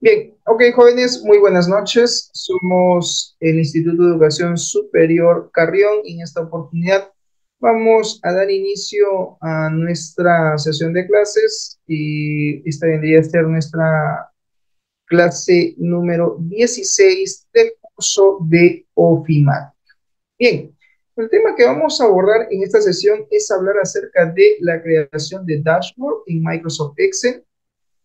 Bien, ok, jóvenes, muy buenas noches. Somos el Instituto de Educación Superior Carrión y en esta oportunidad vamos a dar inicio a nuestra sesión de clases y esta vendría a ser nuestra clase número 16 del curso de OFIMAT. Bien, el tema que vamos a abordar en esta sesión es hablar acerca de la creación de dashboard en Microsoft Excel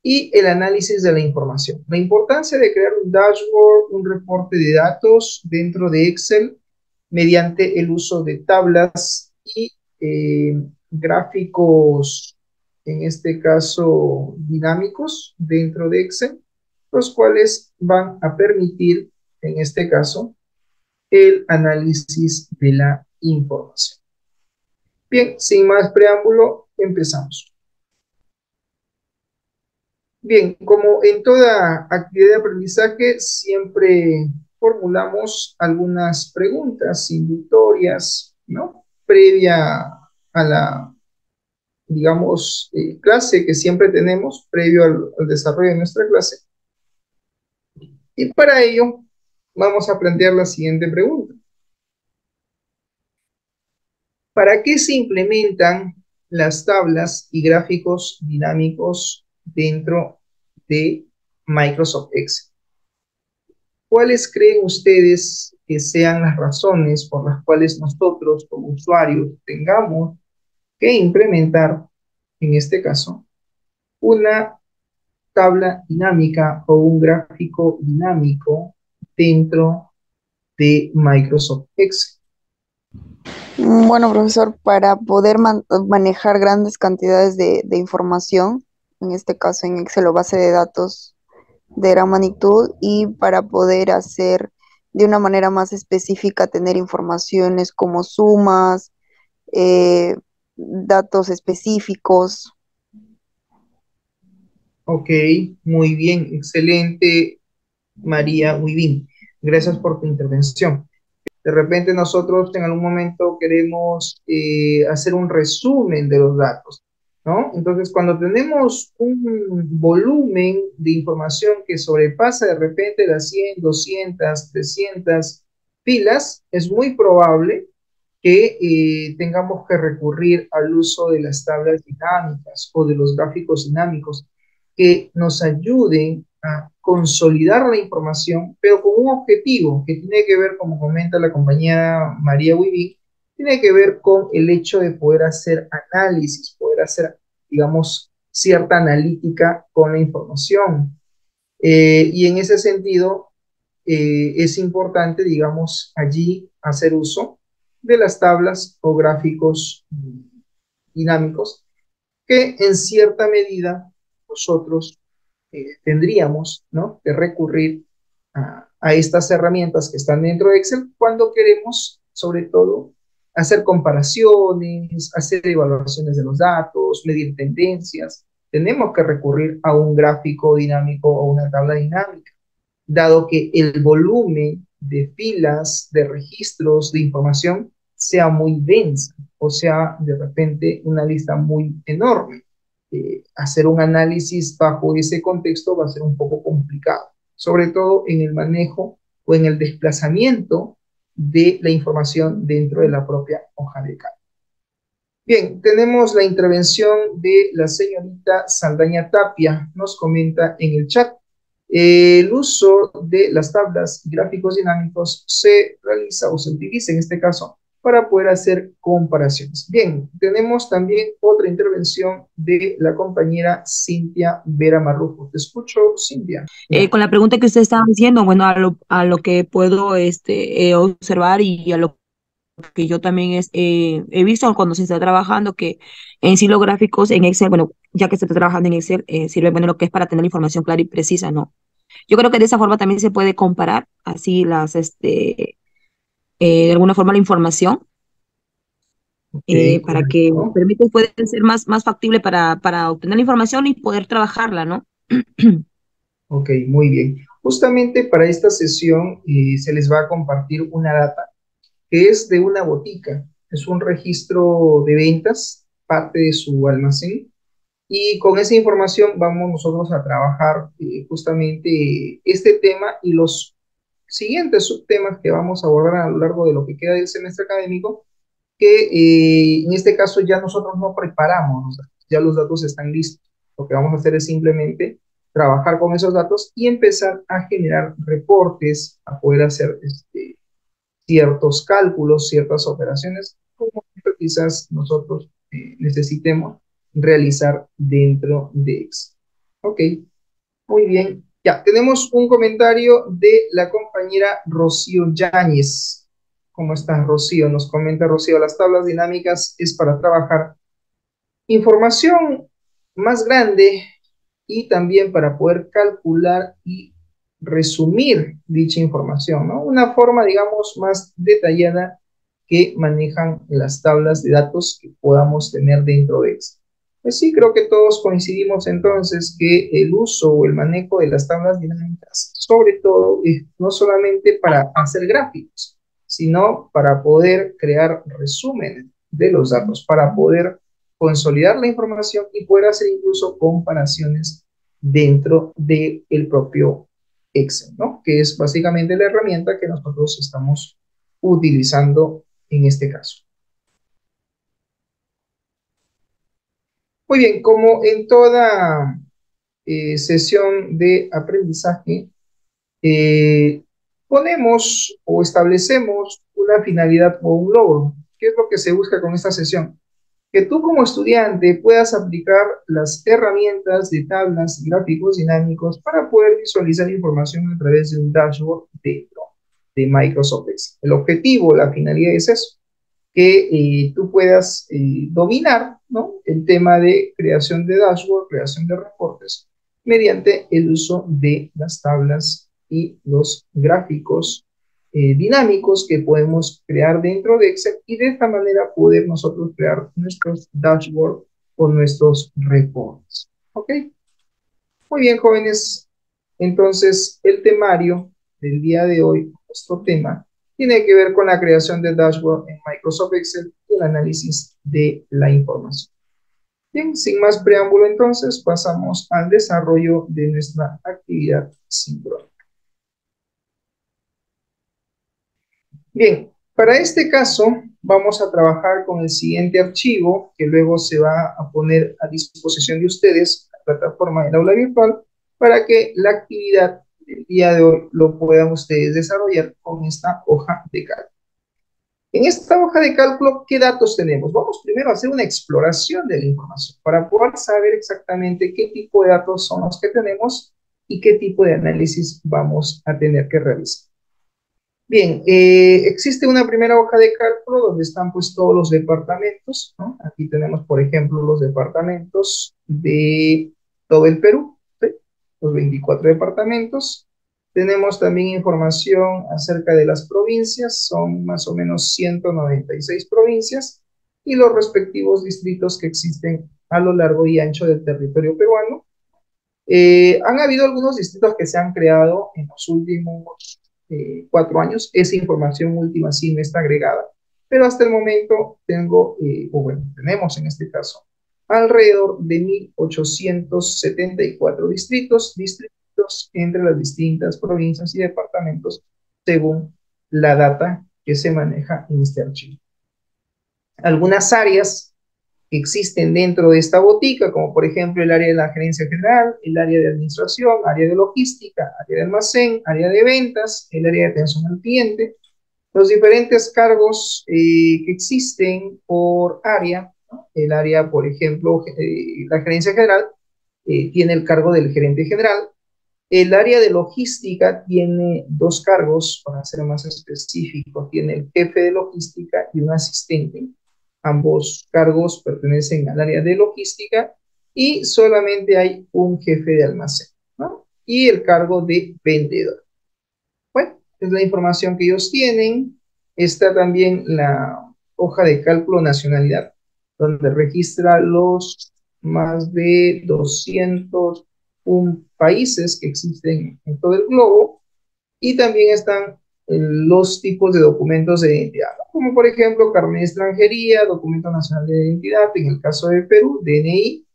y el análisis de la información. La importancia de crear un dashboard, un reporte de datos dentro de Excel mediante el uso de tablas y gráficos, en este caso dinámicos, dentro de Excel, los cuales van a permitir, en este caso, el análisis de la información. Bien, sin más preámbulo, empezamos. Bien, como en toda actividad de aprendizaje, siempre formulamos algunas preguntas inductorias, ¿no? Previa a la, digamos, clase que siempre tenemos, previo al desarrollo de nuestra clase. Y para ello, vamos a plantear la siguiente pregunta. ¿Para qué se implementan las tablas y gráficos dinámicos dentro de Microsoft Excel? ¿Cuáles creen ustedes que sean las razones por las cuales nosotros como usuarios tengamos que implementar, en este caso, una tabla dinámica o un gráfico dinámico dentro de Microsoft Excel? Bueno, profesor, para poder manejar grandes cantidades de información, en este caso en Excel o base de datos de gran magnitud, y para poder hacer de una manera más específica, tener informaciones como sumas, datos específicos. Ok, muy bien, excelente, María, muy bien. Gracias por tu intervención. De repente nosotros en algún momento queremos hacer un resumen de los datos, ¿no? Entonces, cuando tenemos un volumen de información que sobrepasa de repente las 100, 200, 300 filas, es muy probable que tengamos que recurrir al uso de las tablas dinámicas o de los gráficos dinámicos que nos ayuden a consolidar la información, pero con un objetivo que tiene que ver, como comenta la compañera María Wibig, tiene que ver con el hecho de poder hacer análisis, poder hacer, digamos, cierta analítica con la información. Y en ese sentido, es importante, digamos, allí hacer uso de las tablas o gráficos dinámicos que en cierta medida nosotros tendríamos, ¿no?, que recurrir a estas herramientas que están dentro de Excel cuando queremos, sobre todo, hacer comparaciones, hacer evaluaciones de los datos, medir tendencias. Tenemos que recurrir a un gráfico dinámico o una tabla dinámica, dado que el volumen de filas, de registros, de información sea muy densa, o sea, de repente una lista muy enorme. Hacer un análisis bajo ese contexto va a ser un poco complicado, sobre todo en el manejo o en el desplazamiento de la información dentro de la propia hoja de cálculo. Bien, tenemos la intervención de la señorita Saldaña Tapia. Nos comenta en el chat. El uso de las tablas y gráficos dinámicos se realiza o se utiliza en este caso para poder hacer comparaciones. Bien, tenemos también otra intervención de la compañera Cintia Vera Marrujo. Te escucho, Cintia. Con la pregunta que usted estaba diciendo, bueno, a lo que puedo observar y a lo que yo también he visto cuando se está trabajando, que en sí los gráficos en Excel, bueno, ya que se está trabajando en Excel, sirve, bueno, lo que es para tener información clara y precisa, ¿no? Yo creo que de esa forma también se puede comparar así de alguna forma la información, Ok, para que correcto. permite, puede ser más factible para obtener la información y poder trabajarla, ¿no? Ok, muy bien. Justamente para esta sesión se les va a compartir una data que es de una botica. Es un registro de ventas, parte de su almacén, Y con esa información vamos nosotros a trabajar justamente este tema y los siguientes subtemas que vamos a abordar a lo largo de lo que queda del semestre académico, que en este caso ya nosotros no preparamos los datos, ya los datos están listos. Lo que vamos a hacer es simplemente trabajar con esos datos y empezar a generar reportes, a poder hacer ciertos cálculos, ciertas operaciones, como quizás nosotros necesitemos realizar dentro de Excel. Ok, muy bien. Ya, tenemos un comentario de la compañera Rocío Yáñez. ¿Cómo estás, Rocío? Nos comenta Rocío, las tablas dinámicas es para trabajar información más grande y también para poder calcular y resumir dicha información, ¿no? Una forma, digamos, más detallada que manejan las tablas de datos que podamos tener dentro de Excel. Pues sí, creo que todos coincidimos entonces que el uso o el manejo de las tablas dinámicas, sobre todo, es no solamente para hacer gráficos, sino para poder crear resúmenes de los datos, para poder consolidar la información y poder hacer incluso comparaciones dentro del propio Excel, ¿no? Que es básicamente la herramienta que nosotros estamos utilizando en este caso. Muy bien, como en toda sesión de aprendizaje, eh, ponemos o establecemos una finalidad o un logro. ¿Qué es lo que se busca con esta sesión? Que tú como estudiante puedas aplicar las herramientas de tablas y gráficos dinámicos para poder visualizar información a través de un dashboard dentro de Microsoft Excel. El objetivo, la finalidad es eso, que tú puedas dominar, ¿no?, el tema de creación de dashboard, creación de reportes, mediante el uso de las tablas y los gráficos dinámicos que podemos crear dentro de Excel y de esta manera poder nosotros crear nuestros dashboards o nuestros reportes. ¿Ok? Muy bien, jóvenes. Entonces, el temario del día de hoy, nuestro tema, tiene que ver con la creación de dashboard en Microsoft Excel y el análisis de la información. Bien, sin más preámbulo, entonces, pasamos al desarrollo de nuestra actividad síncrona. Bien, para este caso vamos a trabajar con el siguiente archivo que luego se va a poner a disposición de ustedes en la plataforma del aula virtual para que la actividad del día de hoy lo puedan ustedes desarrollar con esta hoja de cálculo. En esta hoja de cálculo, ¿qué datos tenemos? Vamos primero a hacer una exploración de la información para poder saber exactamente qué tipo de datos son los que tenemos y qué tipo de análisis vamos a tener que realizar. Bien, existe una primera hoja de cálculo donde están pues todos los departamentos, ¿no? Aquí tenemos, por ejemplo, los departamentos de todo el Perú, ¿sí? Los 24 departamentos. Tenemos también información acerca de las provincias, son más o menos 196 provincias, y los respectivos distritos que existen a lo largo y ancho del territorio peruano. Han habido algunos distritos que se han creado en los últimos 4 años. Esa información última sí no está agregada, pero hasta el momento tenemos en este caso alrededor de 1874 distritos entre las distintas provincias y departamentos según la data que se maneja en este archivo. Algunas áreas que existen dentro de esta botica, como por ejemplo el área de la gerencia general, el área de administración, área de logística, área de almacén, área de ventas, el área de atención al cliente, los diferentes cargos que existen por área, ¿no? El área, por ejemplo, la gerencia general tiene el cargo del gerente general. El área de logística tiene dos cargos, para ser más específico, tiene el jefe de logística y un asistente. Ambos cargos pertenecen al área de logística y solamente hay un jefe de almacén, ¿no? Y el cargo de vendedor. Bueno, es la información que ellos tienen. Está también la hoja de cálculo nacionalidad, donde registra los más de 201 países que existen en todo el globo. Y también están los tipos de documentos de identidad, ¿no? Como por ejemplo carnet de extranjería, documento nacional de identidad, en el caso de Perú, DNI,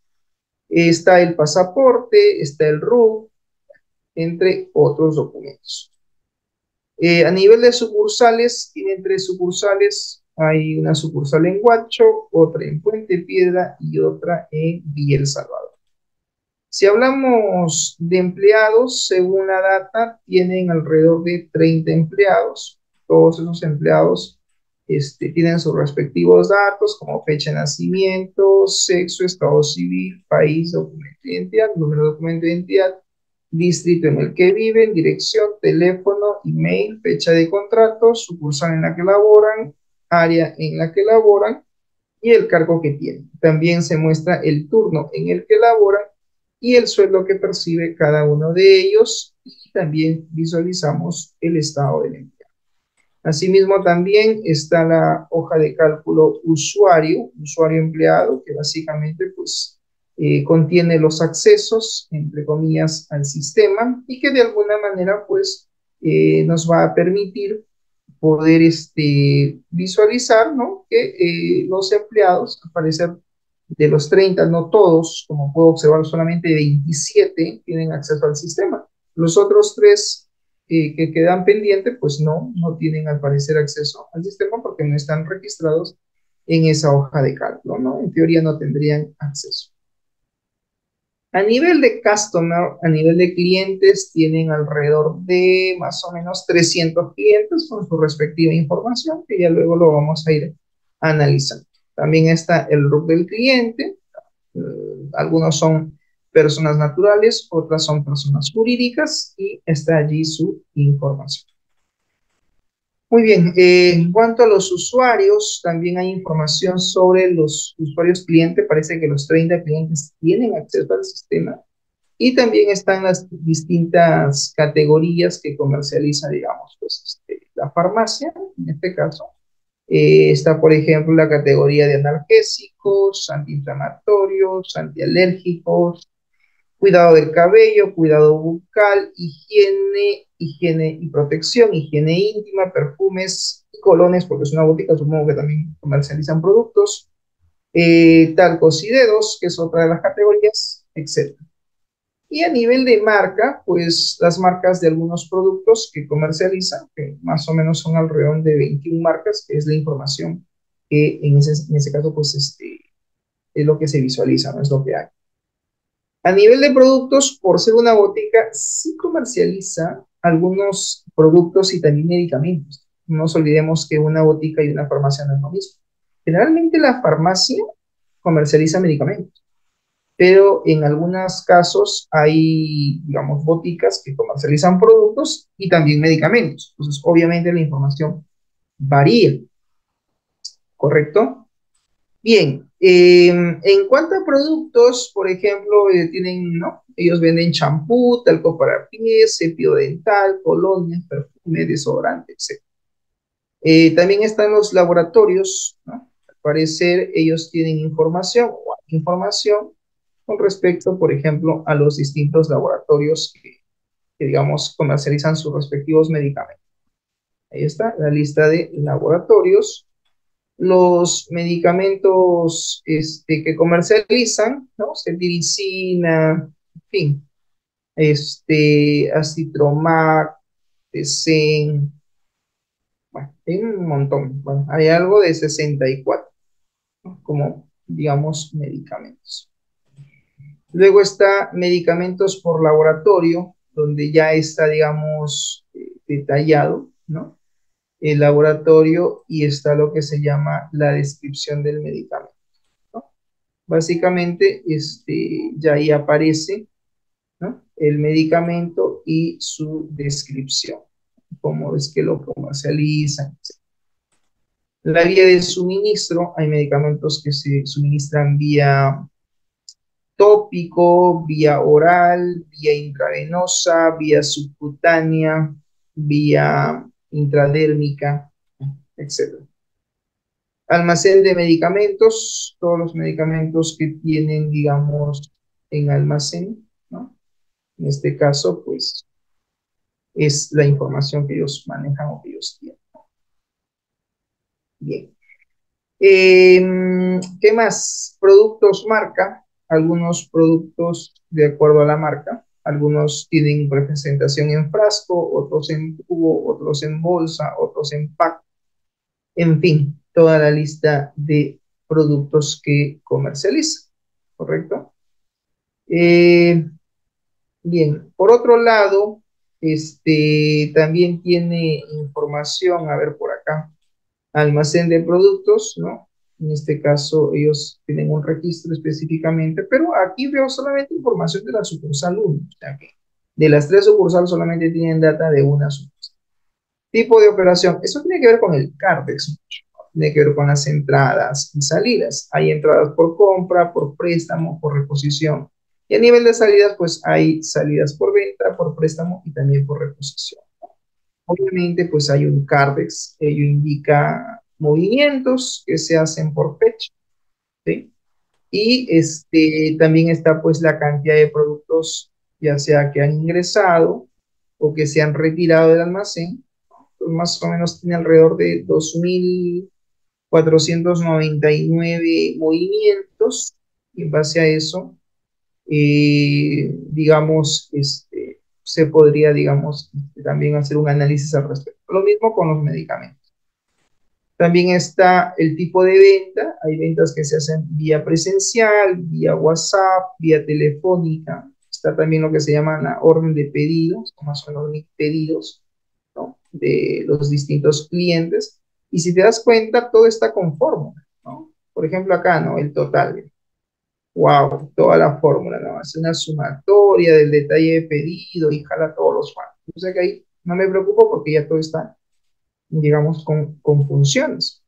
Está el pasaporte, está el RUC, entre otros documentos. A nivel de sucursales, tienen 3 sucursales. Hay una sucursal en Huacho, otra en Puente Piedra y otra en Villa El Salvador. Si hablamos de empleados, según la data, tienen alrededor de 30 empleados. Todos esos empleados tienen sus respectivos datos, como fecha de nacimiento, sexo, estado civil, país, documento de identidad, número de documento de identidad, distrito en el que viven, dirección, teléfono, email, fecha de contrato, sucursal en la que laboran, área en la que laboran y el cargo que tienen. También se muestra el turno en el que laboran y el sueldo que percibe cada uno de ellos, y también visualizamos el estado del empleado. Asimismo, también está la hoja de cálculo usuario empleado, que básicamente pues contiene los accesos, entre comillas, al sistema, y que de alguna manera pues nos va a permitir poder visualizar, ¿no? Que los empleados, al parecer de los 30, no todos, como puedo observar, solamente 27 tienen acceso al sistema. Los otros 3 que quedan pendientes, pues no tienen al parecer acceso al sistema porque no están registrados en esa hoja de cálculo, ¿no? En teoría no tendrían acceso. A nivel de customer, a nivel de clientes, tienen alrededor de más o menos 300 clientes con su respectiva información, que ya luego lo vamos a ir analizando. También está el RUC del cliente. Algunos son personas naturales, otras son personas jurídicas, y está allí su información. Muy bien, en cuanto a los usuarios, también hay información sobre los usuarios clientes. Parece que los 30 clientes tienen acceso al sistema, y también están las distintas categorías que comercializa, digamos, pues, la farmacia, en este caso. Está, por ejemplo, la categoría de analgésicos, antiinflamatorios, antialérgicos, cuidado del cabello, cuidado bucal, higiene y protección, higiene íntima, perfumes y colones, porque es una botica, supongo que también comercializan productos, talcos y dedos, que es otra de las categorías, etcétera. Y a nivel de marca, pues las marcas de algunos productos que comercializan, que más o menos son alrededor de 21 marcas, que es la información que en ese caso, pues es lo que se visualiza, no es lo que hay. A nivel de productos, por ser una botica, sí comercializa algunos productos y también medicamentos. No nos olvidemos que una botica y una farmacia no es lo mismo. Generalmente la farmacia comercializa medicamentos, pero en algunos casos hay, digamos, boticas que comercializan productos y también medicamentos. Entonces, obviamente la información varía, ¿correcto? Bien, en cuanto a productos, por ejemplo, tienen, ¿no? Ellos venden champú, talco para pies, cepillo dental, colonia, perfume, desodorante, etc. También están los laboratorios, ¿no? Al parecer, ellos tienen información o hay información con respecto, por ejemplo, a los distintos laboratorios que, digamos, comercializan sus respectivos medicamentos. Ahí está la lista de laboratorios. Los medicamentos que comercializan, ¿no? Cetirizina, en fin, Acitromac, Tesen, bueno, hay un montón. Bueno, hay algo de 64, ¿no? Como, digamos, medicamentos. Luego está medicamentos por laboratorio, donde ya está, digamos, detallado, ¿no? El laboratorio, y está lo que se llama la descripción del medicamento, ¿no? Básicamente, ya ahí aparece, ¿no? El medicamento y su descripción, cómo es que lo comercializan, etc. La vía de suministro, hay medicamentos que se suministran vía tópico, vía oral, vía intravenosa, vía subcutánea, vía intradérmica, etc. Almacén de medicamentos, todos los medicamentos que tienen, digamos, en almacén, ¿no? En este caso, pues, es la información que ellos manejan o que ellos tienen. Bien. ¿Qué más? Productos marca. algunos productos de acuerdo a la marca. Algunos tienen representación en frasco, otros en cubo, otros en bolsa, otros en pack. En fin, toda la lista de productos que comercializa, ¿correcto? Eh, Bien, por otro lado, también tiene información, a ver por acá, almacén de productos, ¿no? En este caso, ellos tienen un registro específicamente, pero aquí veo solamente información de la sucursal 1, o sea que de las 3 sucursales solamente tienen data de una sucursal. Tipo de operación, eso tiene que ver con el CARDEX, ¿no? Tiene que ver con las entradas y salidas. Hay entradas por compra, por préstamo, por reposición. Y a nivel de salidas, pues hay salidas por venta, por préstamo y también por reposición. Obviamente, pues hay un CARDEX, ello indica movimientos que se hacen por fecha, ¿sí? Y también está pues la cantidad de productos, ya sea que han ingresado o que se han retirado del almacén, pues más o menos tiene alrededor de 2.499 movimientos, y en base a eso, digamos, se podría, digamos, también hacer un análisis al respecto. Lo mismo con los medicamentos. También está el tipo de venta. Hay ventas que se hacen vía presencial, vía WhatsApp, vía telefónica. Está también lo que se llama la orden de pedidos, o más o menos pedidos, ¿no? De los distintos clientes. Y si te das cuenta, todo está con fórmula, ¿no? Por ejemplo, acá, ¿no? El total. Wow, toda la fórmula, ¿no? Hace una sumatoria del detalle de pedido y jala todos los fallos. O sea que ahí no me preocupo porque ya todo está, digamos, con funciones.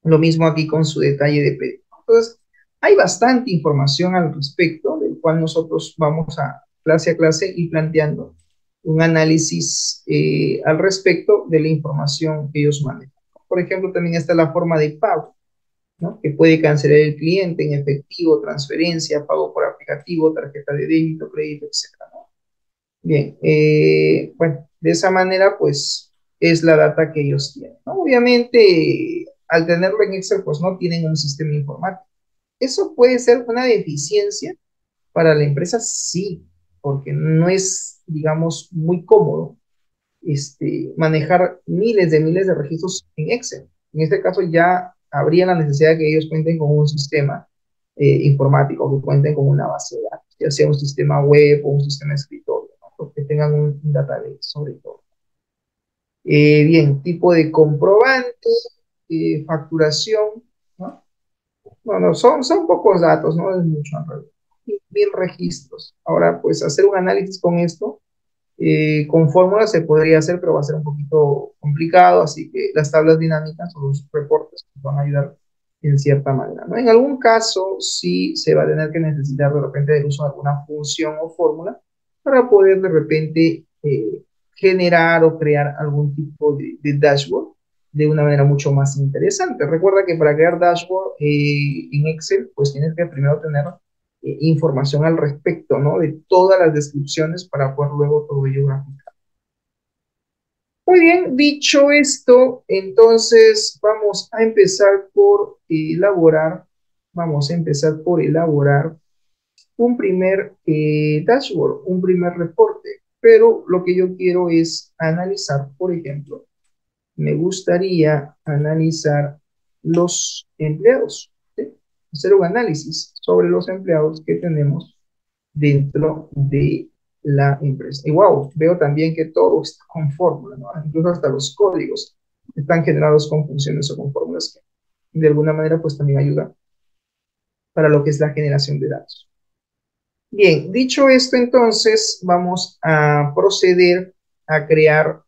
Lo mismo aquí con su detalle de pedido. Entonces, hay bastante información al respecto, del cual nosotros vamos a clase y planteando un análisis al respecto de la información que ellos manejan. Por ejemplo, también está la forma de pago, ¿no? Que puede cancelar el cliente en efectivo, transferencia, pago por aplicativo, tarjeta de débito, crédito, etcétera, ¿no? Bien, bueno, de esa manera, pues, es la data que ellos tienen, ¿no? Obviamente, al tenerlo en Excel, pues no tienen un sistema informático. ¿Eso puede ser una deficiencia para la empresa? Sí, porque no es, digamos, muy cómodo manejar miles de registros en Excel. En este caso ya habría la necesidad de que ellos cuenten con un sistema informático, que cuenten con una base de datos, ya sea un sistema web o un sistema de escritorio, ¿no? Que tengan un database sobre todo. Bien, tipo de comprobante, facturación, ¿no? Bueno, son pocos datos, no es mucho en realidad. Bien registros. Ahora, pues hacer un análisis con esto con fórmulas se podría hacer, pero va a ser un poquito complicado, así que las tablas dinámicas o los reportes van a ayudar en cierta manera, ¿no? En algún caso, sí se va a tener que necesitar de repente el uso de alguna función o fórmula para poder de repente generar o crear algún tipo de dashboard de una manera mucho más interesante. Recuerda que para crear dashboard en Excel, pues tienes que primero tener información al respecto, ¿no? De todas las descripciones para poder luego todo ello graficar. Muy bien, dicho esto, entonces vamos a empezar por elaborar un primer dashboard, un primer reporte, pero lo que yo quiero es analizar, por ejemplo, me gustaría analizar los empleados, ¿sí? Hacer un análisis sobre los empleados que tenemos dentro de la empresa. Y wow, veo también que todo está con fórmula, ¿no? Incluso hasta los códigos están generados con funciones o con fórmulas que de alguna manera pues también ayuda para lo que es la generación de datos. Bien, dicho esto, entonces vamos a proceder a crear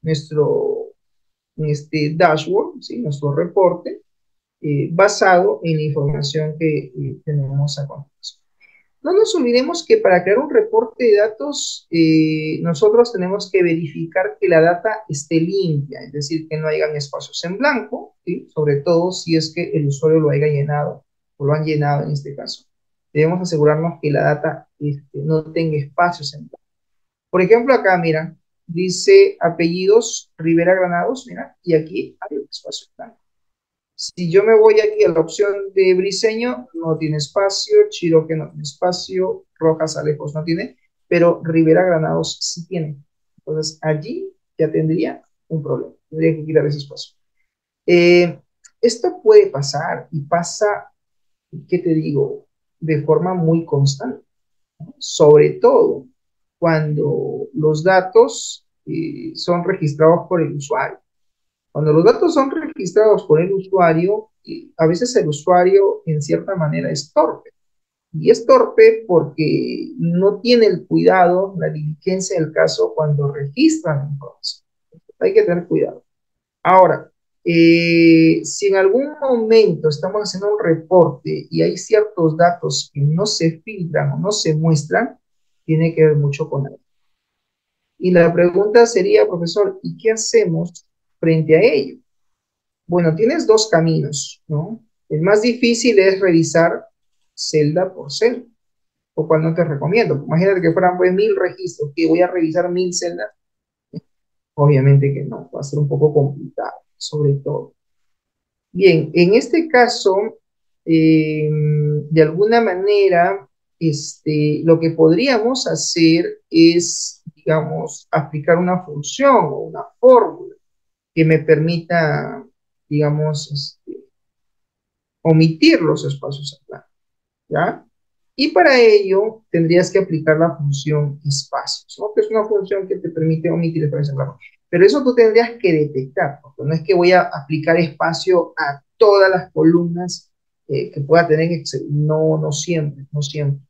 nuestro dashboard, ¿sí? Nuestro reporte basado en la información que tenemos a continuación. No nos olvidemos que para crear un reporte de datos, nosotros tenemos que verificar que la data esté limpia, es decir, que no hayan espacios en blanco, ¿sí? Sobre todo si es que el usuario lo haya llenado, o lo han llenado en este caso. Debemos asegurarnos que la data no tenga espacios en blanco. Por ejemplo, acá, mira, dice apellidos Rivera Granados, mira, y aquí hay un espacio en blanco. Si yo me voy aquí a la opción de Briseño, no tiene espacio, Chiroque no tiene espacio, Rojas Alejos no tiene, pero Rivera Granados sí tiene. Entonces allí ya tendría un problema, tendría que quitar ese espacio. Eh, Esto puede pasar y pasa, ¿qué te digo? De forma muy constante, ¿no? Sobre todo cuando los datos son registrados por el usuario. Cuando los datos son registrados por el usuario, a veces el usuario en cierta manera es torpe. Y es torpe porque no tiene el cuidado, la diligencia del caso cuando registra la información. Hay que tener cuidado. Ahora, si en algún momento estamos haciendo un reporte y hay ciertos datos que no se filtran o no se muestran, tiene que ver mucho con eso. Y la pregunta sería, profesor, ¿y qué hacemos frente a ello? Bueno, tienes dos caminos, ¿no? El más difícil es revisar celda por celda, lo cual no te recomiendo. Imagínate que fueran pues, 1000 registros, que voy a revisar 1000 celdas. Obviamente que no, va a ser un poco complicado, sobre todo. Bien, en este caso, de alguna manera, lo que podríamos hacer es, digamos, aplicar una función o una fórmula que me permita, digamos, omitir los espacios en blanco, ¿ya? Y para ello tendrías que aplicar la función espacios, ¿no? Que es una función que te permite omitir espacios en blanco. Pero eso tú tendrías que detectar, porque no es que voy a aplicar espacio a todas las columnas que pueda tener Excel. No, no siempre, no siempre,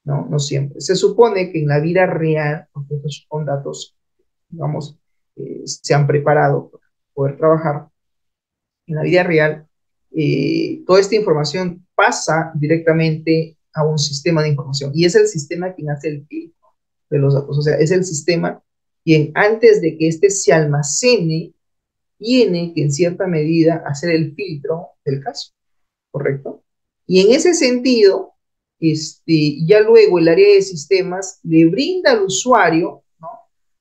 no, no siempre. Se supone que en la vida real, porque estos son datos, digamos, se han preparado para poder trabajar, en la vida real, toda esta información pasa directamente a un sistema de información y es el sistema quien hace el filtro de los datos. O sea, es el sistema quien antes de que éste se almacene, tiene que en cierta medida hacer el filtro del caso, ¿correcto? Y en ese sentido, ya luego el área de sistemas le brinda al usuario, ¿no?,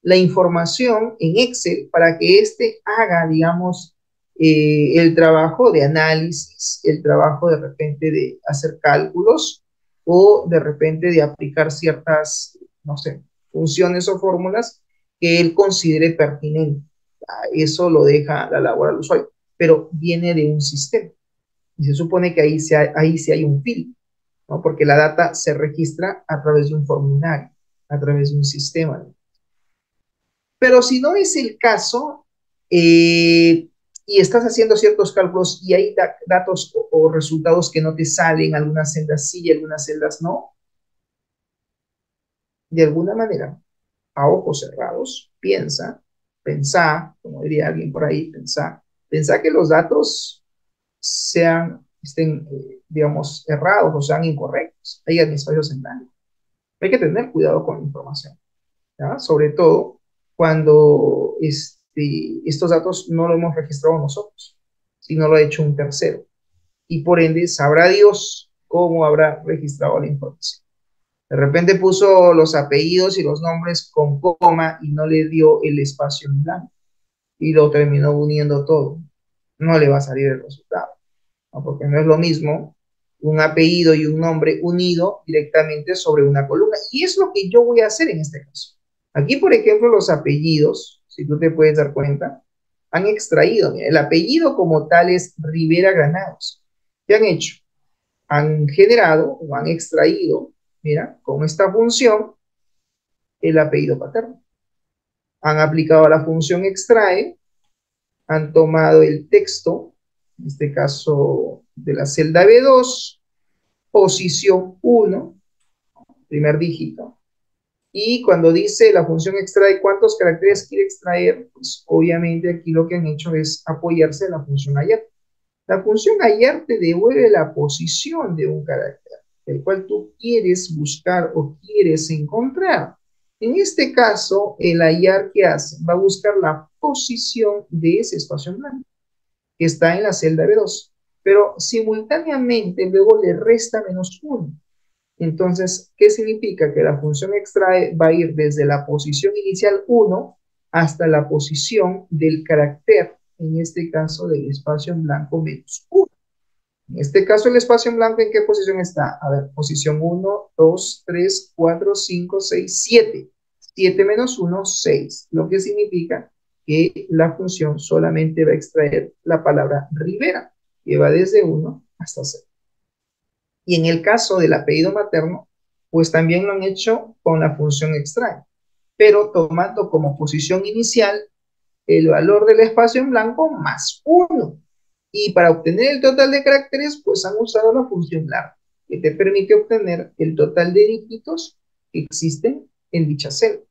la información en Excel para que éste haga, digamos, el trabajo de análisis, el trabajo de repente de hacer cálculos o de repente de aplicar ciertas, no sé, funciones o fórmulas que él considere pertinentes. Eso lo deja la labor al usuario, pero viene de un sistema. Y se supone que ahí sí hay un filtro, ¿no? Porque la data se registra a través de un formulario, a través de un sistema. Pero si no es el caso, y estás haciendo ciertos cálculos y hay datos o resultados que no te salen, algunas celdas sí y algunas celdas no, de alguna manera, a ojos cerrados, pensá, como diría alguien por ahí, pensá que los datos estén, digamos, errados o sean incorrectos, hay espacios en blanco. Hay que tener cuidado con la información, ¿ya? Sobre todo cuando estos datos no lo hemos registrado nosotros, sino lo ha hecho un tercero. Y por ende, sabrá Dios cómo habrá registrado la información. De repente puso los apellidos y los nombres con coma y no le dio el espacio en blanco y lo terminó uniendo todo. No le va a salir el resultado, ¿no? Porque no es lo mismo un apellido y un nombre unido directamente sobre una columna. Y es lo que yo voy a hacer en este caso. Aquí, por ejemplo, los apellidos, si tú te puedes dar cuenta, han extraído, mira, el apellido como tal es Rivera Granados. ¿Qué han hecho? Han generado o han extraído, mira, con esta función, el apellido paterno. Han aplicado la función extrae, han tomado el texto, en este caso de la celda B2, posición 1, primer dígito, y cuando dice la función extrae cuántos caracteres quiere extraer, pues obviamente aquí lo que han hecho es apoyarse en la función ayer. La función ayer te devuelve la posición de un carácter, el cual tú quieres buscar o quieres encontrar. En este caso, el hallar que hace va a buscar la posición de ese espacio en blanco que está en la celda B2, pero simultáneamente luego le resta -1. Entonces, ¿qué significa? Que la función extrae va a ir desde la posición inicial 1 hasta la posición del carácter en este caso del espacio en blanco menos 1. En este caso el espacio en blanco, ¿en qué posición está? A ver, posición 1, 2, 3, 4, 5, 6, 7. 7 menos 1, 6. Lo que significa que la función solamente va a extraer la palabra Rivera, que va desde 1 hasta 6. Y en el caso del apellido materno, pues también lo han hecho con la función extrae, pero tomando como posición inicial el valor del espacio en blanco más 1. Y para obtener el total de caracteres, pues han usado la función larga, que te permite obtener el total de dígitos que existen en dicha celda.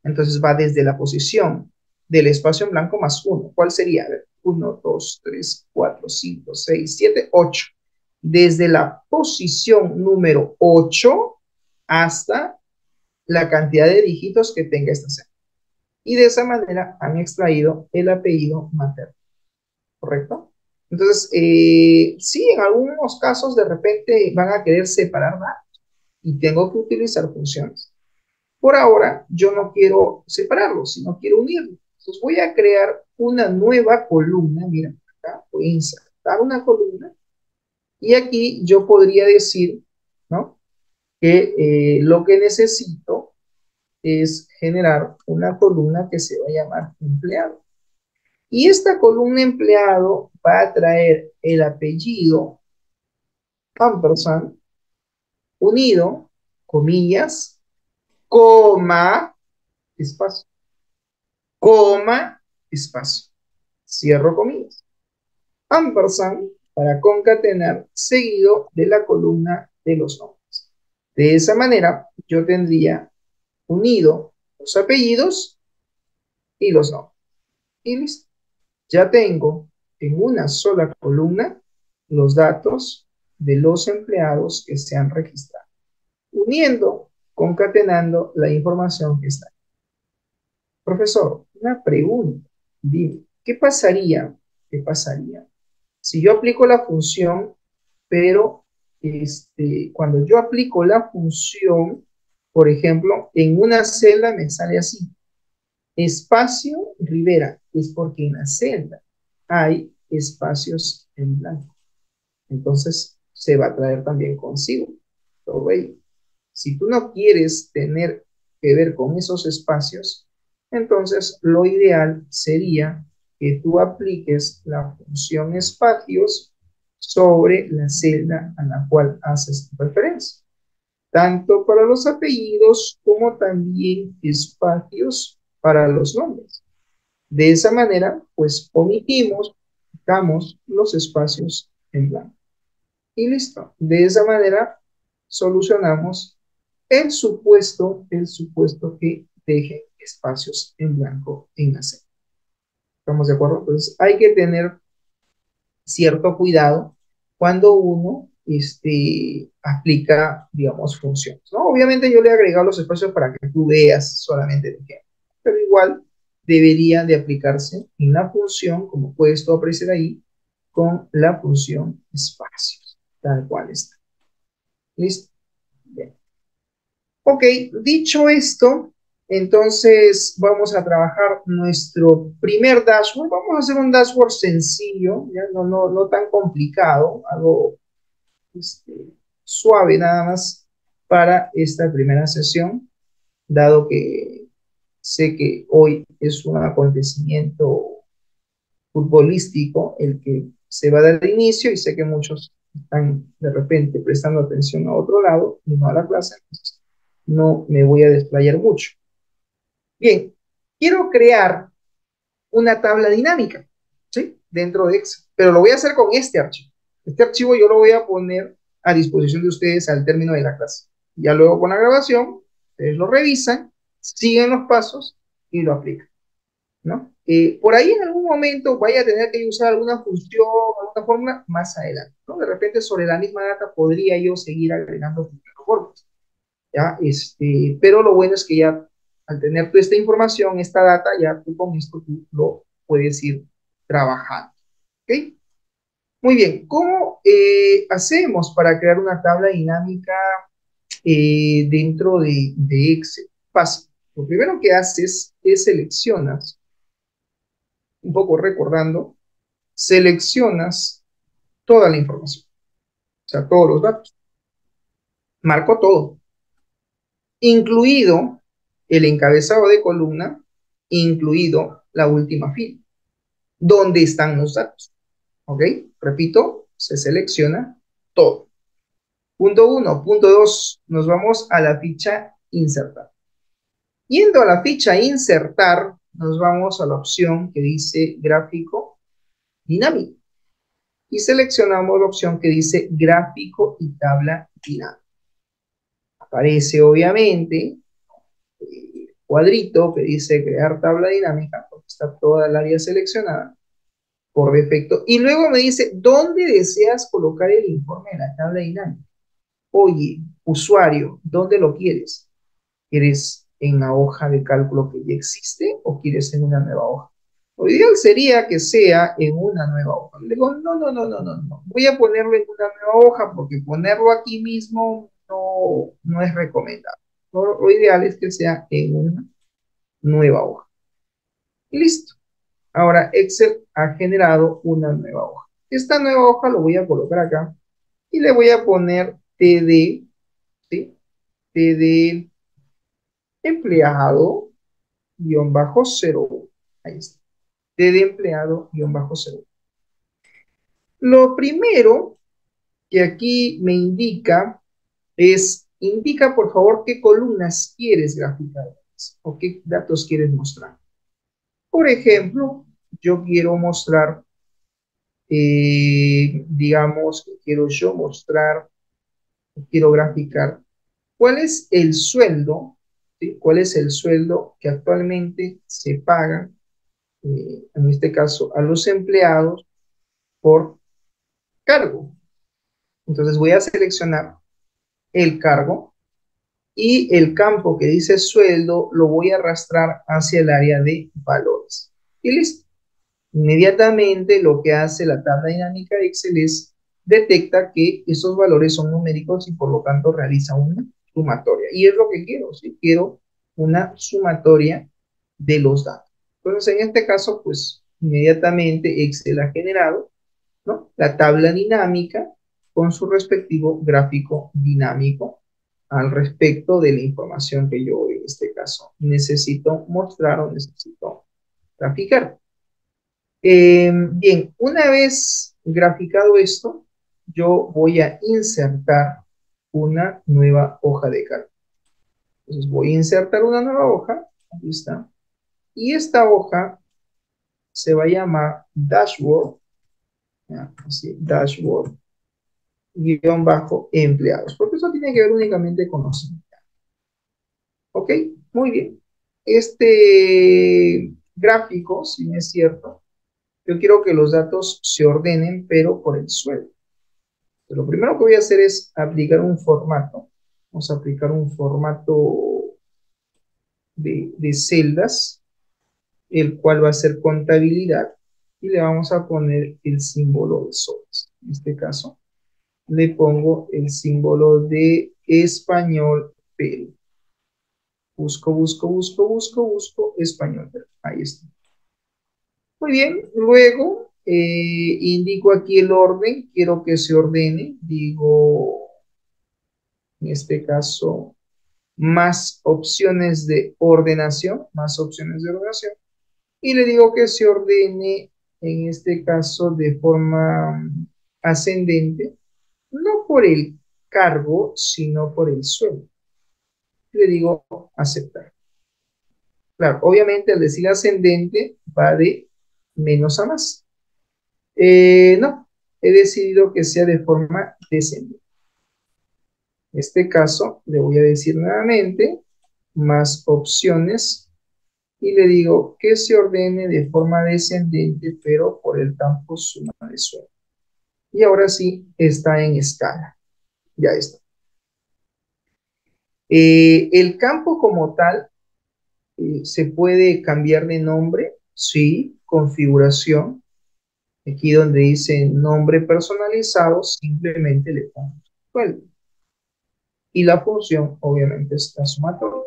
Entonces va desde la posición del espacio en blanco más 1. ¿Cuál sería? 1, 2, 3, 4, 5, 6, 7, 8. Desde la posición número 8 hasta la cantidad de dígitos que tenga esta celda. Y de esa manera han extraído el apellido materno, ¿correcto? Entonces, sí, en algunos casos de repente van a querer separar datos y tengo que utilizar funciones. Por ahora, yo no quiero separarlos, sino quiero unirlos. Entonces voy a crear una nueva columna. Mira, acá voy a insertar una columna y aquí yo podría decir, ¿no? Que lo que necesito es generar una columna que se va a llamar empleado. Y esta columna empleado va a traer el apellido ampersand unido, comillas, coma, espacio, coma, espacio. Cierro comillas. Ampersand para concatenar seguido de la columna de los nombres. De esa manera yo tendría unido los apellidos y los nombres. Y listo. Ya tengo en una sola columna los datos de los empleados que se han registrado, uniendo, concatenando la información que está. Profesor, una pregunta. Dime, ¿qué pasaría si yo aplico la función, pero cuando yo aplico la función, por ejemplo, en una celda me sale así, espacio Rivera, es porque en la celda hay espacios en blanco. Entonces se va a traer también consigo todo ello. Si tú no quieres tener que ver con esos espacios, entonces lo ideal sería que tú apliques la función espacios sobre la celda a la cual haces referencia, tanto para los apellidos como también espacios para los nombres. De esa manera, pues omitimos, quitamos los espacios en blanco. Y listo. De esa manera solucionamos el supuesto que deje espacios en blanco en la celda. ¿Estamos de acuerdo? Entonces hay que tener cierto cuidado cuando uno aplica, digamos, funciones, ¿no? Obviamente yo le he agregado los espacios para que tú veas solamente el ejemplo, pero igual debería de aplicarse en la función, como puedes tú apreciar ahí, con la función espacios, tal cual está. ¿Listo? Bien. Ok, dicho esto, entonces vamos a trabajar nuestro primer dashboard. Vamos a hacer un dashboard sencillo, ¿ya? No tan complicado, algo este, suave nada más para esta primera sesión, dado que sé que hoy es un acontecimiento futbolístico el que se va a dar inicio y sé que muchos están de repente prestando atención a otro lado y no a la clase, entonces no me voy a desplayar mucho. Bien, quiero crear una tabla dinámica, ¿sí? Dentro de Excel, pero lo voy a hacer con este archivo. Este archivo yo lo voy a poner a disposición de ustedes al término de la clase. Ya luego con la grabación, ustedes lo revisan, siguen los pasos y lo aplican, ¿no? Por ahí en algún momento vaya a tener que usar alguna función, alguna fórmula más adelante, ¿no? De repente sobre la misma data podría yo seguir agregando fórmulas, ¿ya? Pero lo bueno es que ya al tener toda esta información, esta data, ya tú con esto tú lo puedes ir trabajando, ¿ok? Muy bien, ¿cómo hacemos para crear una tabla dinámica dentro de Excel? Fácil. Lo primero que haces es seleccionas un poco recordando, seleccionas toda la información, o sea, todos los datos. Marco todo, incluido el encabezado de columna, incluido la última fila, donde están los datos. ¿Ok? Repito, se selecciona todo. Punto 1. Punto 2. Nos vamos a la ficha insertar. Yendo a la ficha insertar, nos vamos a la opción que dice gráfico dinámico. Y seleccionamos la opción que dice gráfico y tabla dinámica. Aparece obviamente el cuadrito que dice crear tabla dinámica, porque está toda el área seleccionada por defecto. Y luego me dice, ¿dónde deseas colocar el informe de la tabla dinámica? Oye, usuario, ¿dónde lo quieres? ¿Quieres en la hoja de cálculo que ya existe o quieres en una nueva hoja? Lo ideal sería que sea en una nueva hoja. Le digo, no. Voy a ponerlo en una nueva hoja porque ponerlo aquí mismo no es recomendable. Lo ideal es que sea en una nueva hoja. Y listo. Ahora Excel ha generado una nueva hoja. Esta nueva hoja lo voy a colocar acá y le voy a poner TD, ¿sí? TD empleado guión bajo 01. Ahí está. TD empleado guión bajo 01. Lo primero que aquí me indica es, indica por favor qué columnas quieres graficar o qué datos quieres mostrar. Por ejemplo, yo quiero mostrar, digamos, que quiero yo mostrar, quiero graficar cuál es el sueldo, ¿sí? ¿Cuál es el sueldo que actualmente se paga, en este caso, a los empleados por cargo? Entonces voy a seleccionar el cargo y el campo que dice sueldo lo voy a arrastrar hacia el área de valores. Y listo. Inmediatamente lo que hace la tabla dinámica de Excel es detecta que esos valores son numéricos y por lo tanto realiza una sumatoria. Y es lo que quiero, ¿sí? Quiero una sumatoria de los datos. Entonces, en este caso, pues inmediatamente Excel ha generado, ¿no?, la tabla dinámica con su respectivo gráfico dinámico al respecto de la información que yo en este caso necesito mostrar o necesito graficar. Bien, una vez graficado esto, yo voy a insertar una nueva hoja de cálculo. Entonces voy a insertar una nueva hoja, aquí está, y esta hoja se va a llamar dashboard, ¿ya? Así, dashboard, guión bajo empleados, porque eso tiene que ver únicamente con los empleados. Ok, muy bien. Este gráfico, si no es cierto, yo quiero que los datos se ordenen, pero por el sueldo. Lo primero que voy a hacer es aplicar un formato. Vamos a aplicar un formato de celdas, el cual va a ser contabilidad, y le vamos a poner el símbolo de soles. En este caso, le pongo el símbolo de español Perú. Busco, español Perú. Ahí está. Muy bien, luego indico aquí el orden, quiero que se ordene, digo, en este caso, más opciones de ordenación, y le digo que se ordene, en este caso, de forma ascendente, no por el cargo, sino por el sueldo. Le digo aceptar. Claro, obviamente al decir ascendente va de menos a más. No, he decidido que sea de forma descendente. En este caso, le voy a decir nuevamente más opciones y le digo que se ordene de forma descendente, pero por el campo suma de sueldo. Y ahora sí está en escala. Ya está. El campo como tal se puede cambiar de nombre, sí, configuración. Aquí donde dice nombre personalizado, simplemente le pongo sueldo. Y la función, obviamente, está sumatoria.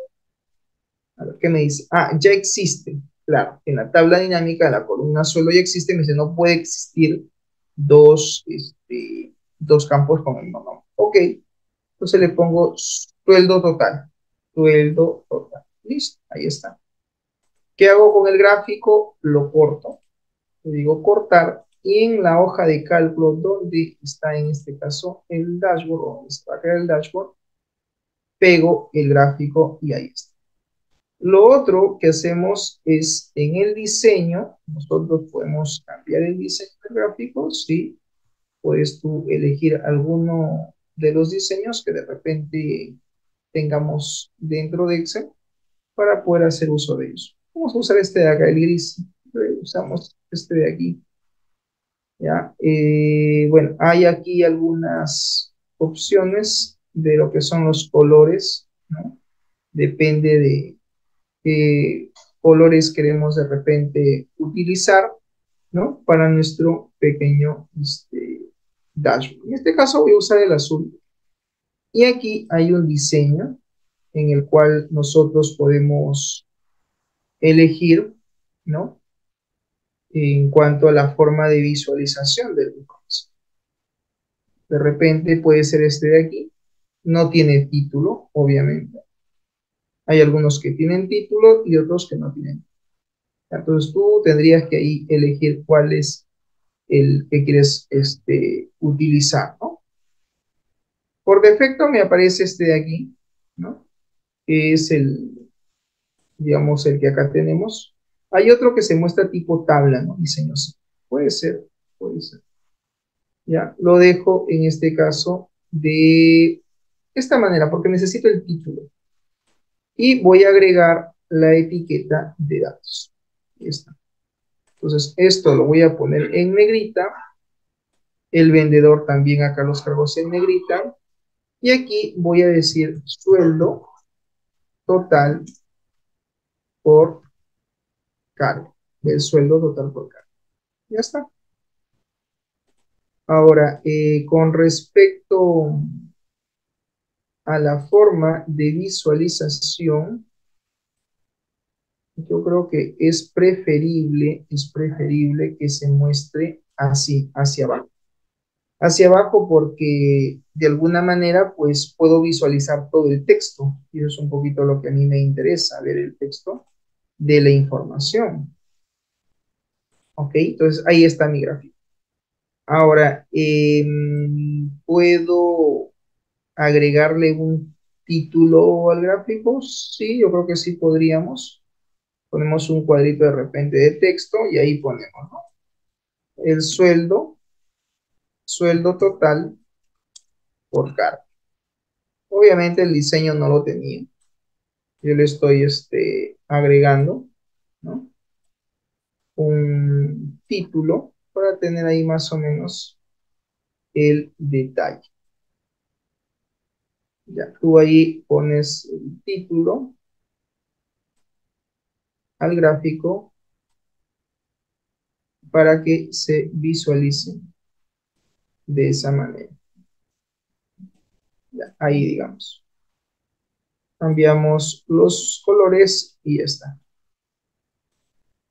A ver, ¿qué me dice? Ah, ya existe. claro, en la tabla dinámica la columna suelo ya existe, me dice no puede existir dos campos con el mismo nombre. Ok, entonces le pongo sueldo total, listo, ahí está. ¿Qué hago con el gráfico? Lo corto, le digo cortar, y en la hoja de cálculo donde está en este caso el dashboard, o donde se va a crear el dashboard, pego el gráfico y ahí está. Lo otro que hacemos es en el diseño, nosotros podemos cambiar el diseño del gráfico, sí, puedes tú elegir alguno de los diseños que de repente tengamos dentro de Excel para poder hacer uso de ellos. Vamos a usar este de acá, el gris. Usamos este de aquí. ¿Ya? Bueno, hay aquí algunas opciones de lo que son los colores, ¿no? Depende de qué colores queremos de repente utilizar, ¿no? Para nuestro pequeño dashboard. En este caso voy a usar el azul. Y aquí hay un diseño en el cual nosotros podemos elegir, ¿no? En cuanto a la forma de visualización del e-commerce. De repente puede ser este de aquí. No tiene título, obviamente. Hay algunos que tienen título y otros que no tienen. Entonces tú tendrías que ahí elegir cuál es el que quieres utilizar, ¿no? Por defecto me aparece este de aquí, ¿no? Que es digamos, el que acá tenemos. Hay otro que se muestra tipo tabla, ¿no? Diseños. Puede ser, puede ser. Ya, lo dejo en este caso de esta manera, porque necesito el título. Y voy a agregar la etiqueta de datos. Ahí está. Entonces, esto lo voy a poner en negrita. El vendedor también acá los cargos en negrita. Y aquí voy a decir sueldo total por cargo. El sueldo total por cargo. Ya está. Ahora, con respecto a la forma de visualización, yo creo que es preferible que se muestre así, hacia abajo. Hacia abajo porque de alguna manera pues puedo visualizar todo el texto. Y eso es un poquito lo que a mí me interesa, ver el texto de la información. ¿Ok? Entonces ahí está mi gráfico. Ahora, ¿puedo agregarle un título al gráfico? Sí, yo creo que sí podríamos. Ponemos un cuadrito de repente de texto y ahí ponemos, ¿no? El sueldo total por cargo. Obviamente el diseño no lo tenía. Yo le estoy agregando, ¿no? Un título para tener ahí más o menos el detalle. Ya, tú ahí pones el título al gráfico para que se visualice de esa manera. Ya, ahí digamos. Cambiamos los colores y ya está.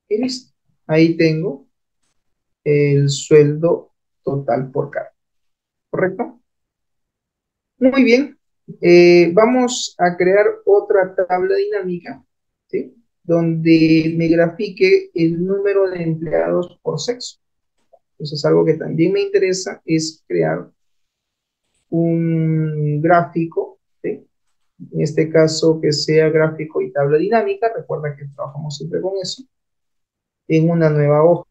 Y listo. Ahí tengo el sueldo total por cargo. ¿Correcto? Muy bien. Vamos a crear otra tabla dinámica, ¿sí? Donde me grafique el número de empleados por sexo. Entonces, algo que también me interesa es crear un gráfico, ¿sí? En este caso, que sea gráfico y tabla dinámica. Recuerda que trabajamos siempre con eso. En una nueva hoja.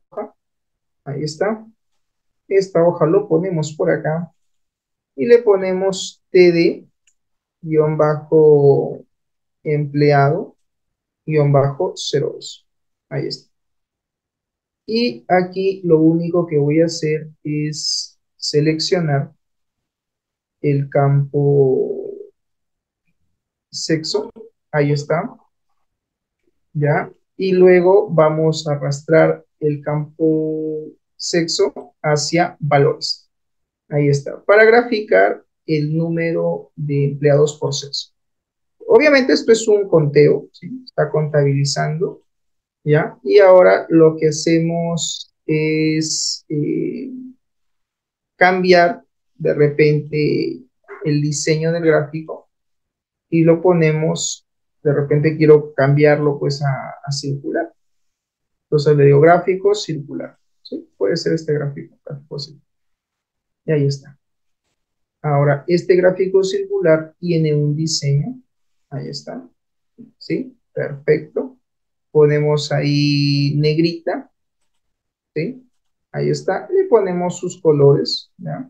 Ahí está. Esta hoja lo ponemos por acá. Y le ponemos td-empleado-02. Ahí está. Y aquí lo único que voy a hacer es seleccionar el campo sexo. Ahí está. Ya. Y luego vamos a arrastrar el campo sexo hacia valores. Ahí está. Para graficar el número de empleados por sexo. Obviamente esto es un conteo, ¿sí? Está contabilizando ¿ya? Y ahora lo que hacemos es cambiar de repente el diseño del gráfico y lo ponemos, de repente quiero cambiarlo pues a circular. Entonces le digo gráfico circular. ¿Sí? Puede ser este gráfico, gráfico circular. Y ahí está. Ahora, este gráfico circular tiene un diseño. Ahí está. ¿Sí? Perfecto. Ponemos ahí negrita. ¿Sí? Ahí está. Le ponemos sus colores. ¿Ya?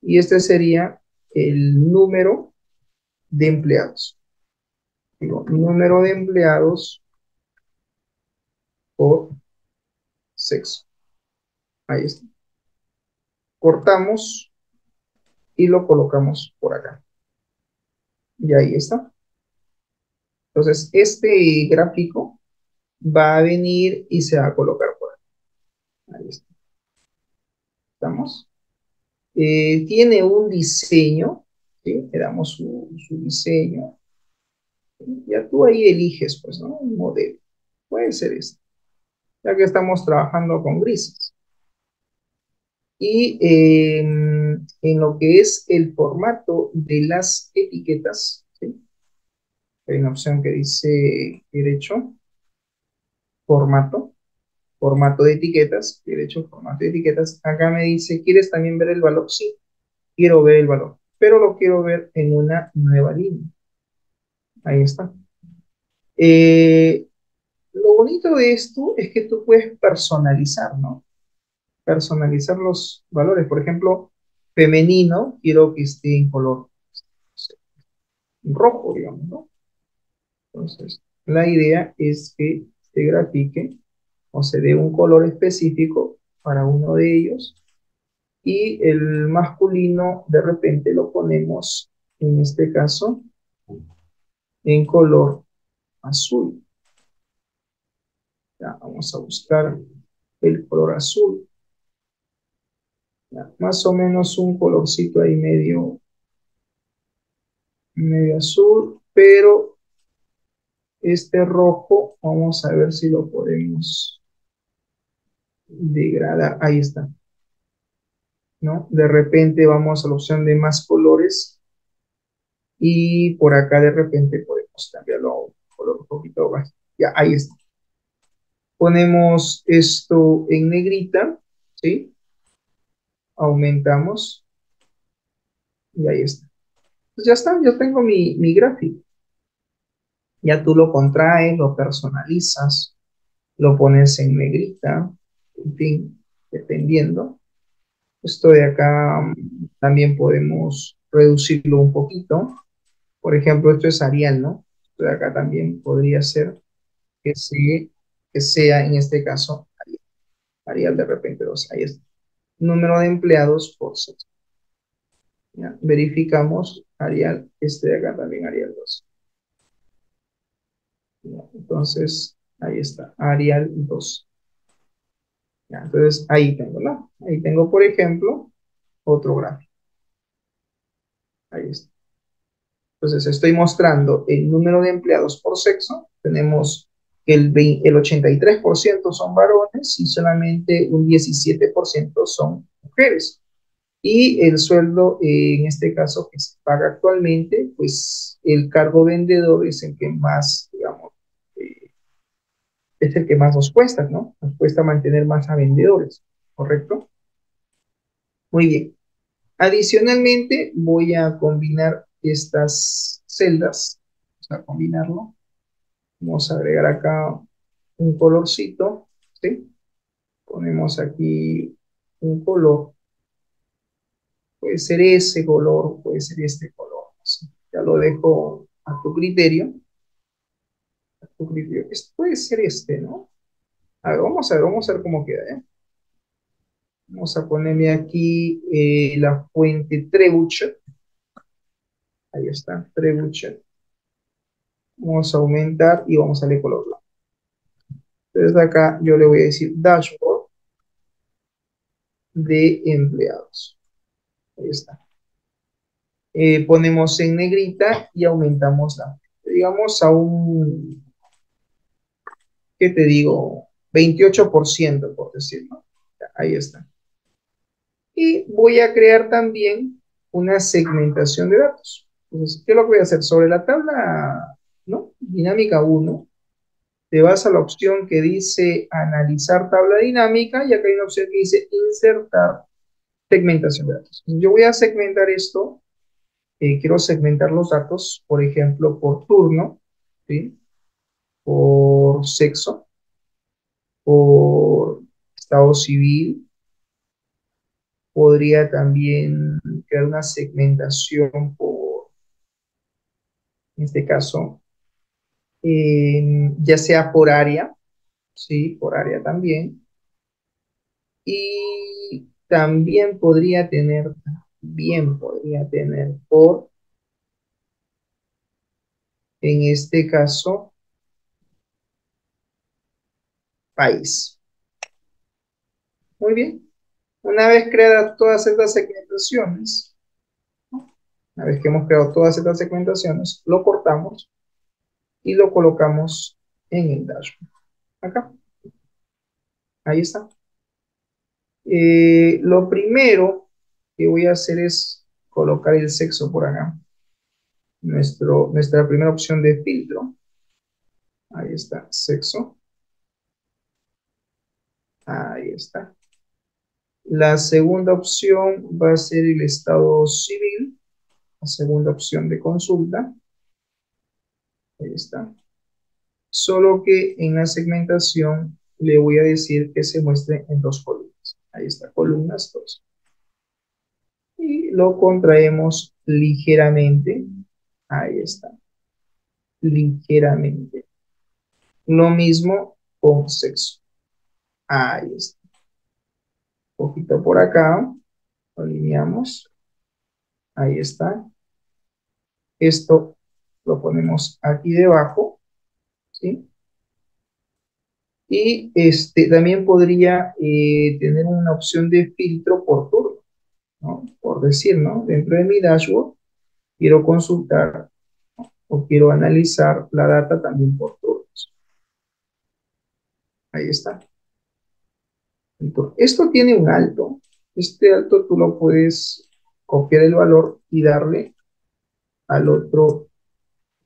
Y este sería el número de empleados. Digo, número de empleados por sexo. Ahí está. Cortamos y lo colocamos por acá. Y ahí está. Entonces, este gráfico va a venir y se va a colocar por ahí. Ahí está. ¿Estamos? Tiene un diseño, ¿sí? Le damos su diseño. Ya tú ahí eliges, pues, ¿no? Un modelo. Puede ser este, ya que estamos trabajando con grises. Y en lo que es el formato de las etiquetas, ¿sí? Hay una opción que dice derecho, formato, formato de etiquetas, derecho, formato de etiquetas. Acá me dice, ¿quieres también ver el valor? Sí, quiero ver el valor, pero lo quiero ver en una nueva línea. Ahí está. Lo bonito de esto es que tú puedes personalizar, ¿no? Personalizar los valores. Por ejemplo, femenino, quiero que esté en color, no sé, rojo, digamos, ¿no? Entonces, la idea es que se grafique o se dé un color específico para uno de ellos y el masculino de repente lo ponemos, en este caso, en color azul. Ya, vamos a buscar el color azul. Ya, más o menos un colorcito ahí medio, medio azul, pero este rojo, vamos a ver si lo podemos degradar. Ahí está, ¿no? De repente vamos a la opción de más colores y por acá de repente podemos cambiarlo a un color un poquito más. Ya, ahí está. Ponemos esto en negrita, ¿sí? Aumentamos y ahí está. Pues ya está, yo tengo mi gráfico. Ya tú lo contraes, lo personalizas, lo pones en negrita, en fin, dependiendo. Esto de acá también podemos reducirlo un poquito. Por ejemplo, esto es Arial, ¿no? Esto de acá también podría ser que, que sea en este caso Arial. Arial de repente 2. Ahí está. Número de empleados por sexo. ¿Ya? Verificamos Arial, este de acá también Arial 2. ¿Ya? Entonces, ahí está, Arial 2. ¿Ya? Entonces, ahí tengo, ¿no? Ahí tengo, por ejemplo, otro gráfico. Ahí está. Entonces, estoy mostrando el número de empleados por sexo. Tenemos que el 83% son varones y solamente un 17% son mujeres. Y el sueldo, en este caso, que se paga actualmente, pues el cargo vendedor es el que más, digamos, es el que más nos cuesta, ¿no? Nos cuesta mantener más a vendedores, ¿correcto? Muy bien. Adicionalmente, voy a combinar estas celdas. Vamos a combinarlo. Vamos a agregar acá un colorcito, ¿sí? Ponemos aquí un color. Puede ser ese color, puede ser este color. ¿Sí? Ya lo dejo a tu criterio. A tu criterio. Puede ser este, ¿no? A vamos a ver cómo queda, ¿eh? Vamos a ponerme aquí la fuente Trebuchet. Ahí está, Trebuchet. Vamos a aumentar y vamos a darle color blanco. Entonces acá yo le voy a decir dashboard de empleados. Ahí está. Ponemos en negrita y aumentamos la, digamos, ¿qué te digo? 28%, por decirlo. Ahí está. Y voy a crear también una segmentación de datos. Entonces, ¿qué es lo que voy a hacer? Sobre la tabla, ¿no? Dinámica uno, te vas a la opción que dice analizar tabla dinámica y acá hay una opción que dice insertar segmentación de datos. Yo voy a segmentar esto, quiero segmentar los datos, por ejemplo, por turno, ¿sí? Por sexo, por estado civil. Podría también crear una segmentación por, en este caso, ya sea por área, ¿sí? Por área también. Y también podría tener por, en este caso, país. Muy bien. Una vez creadas todas estas segmentaciones, ¿no? Una vez que hemos creado todas estas segmentaciones, lo cortamos y lo colocamos en el dashboard. Acá. Ahí está. Lo primero que voy a hacer es colocar el sexo por acá. Nuestra primera opción de filtro. Ahí está, sexo. Ahí está. La segunda opción va a ser el estado civil. La segunda opción de consulta. Ahí está. Solo que en la segmentación le voy a decir que se muestre en dos columnas. Ahí está, columnas 2. Y lo contraemos ligeramente. Ahí está, ligeramente. Lo mismo con sexo. Ahí está. Un poquito por acá. Lo alineamos. Ahí está. Esto lo ponemos aquí debajo. ¿Sí? Y también podría tener una opción de filtro por turno, ¿no? Por decir, ¿no? Dentro de mi dashboard quiero consultar o quiero analizar la data también por turnos. Ahí está. Entonces, esto tiene un alto. Este alto tú lo puedes copiar el valor y darle al otro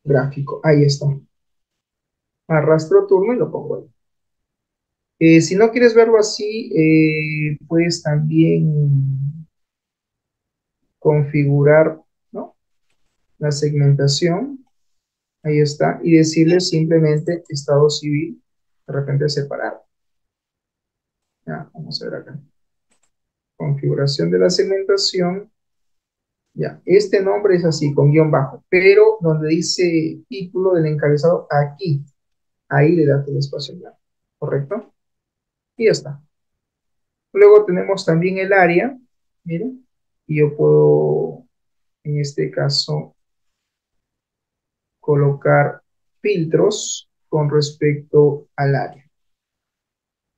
gráfico. Ahí está. Arrastro turno y lo pongo ahí. Si no quieres verlo así, puedes también configurar, ¿no? La segmentación. Ahí está. Y decirle simplemente estado civil, de repente separar. Ya, vamos a ver acá. Configuración de la segmentación. Ya, este nombre es así, con guión bajo, pero donde dice título del encabezado, aquí, ahí le das el espacio blanco, ¿correcto? Y ya está. Luego tenemos también el área, miren, y yo puedo, en este caso, colocar filtros con respecto al área.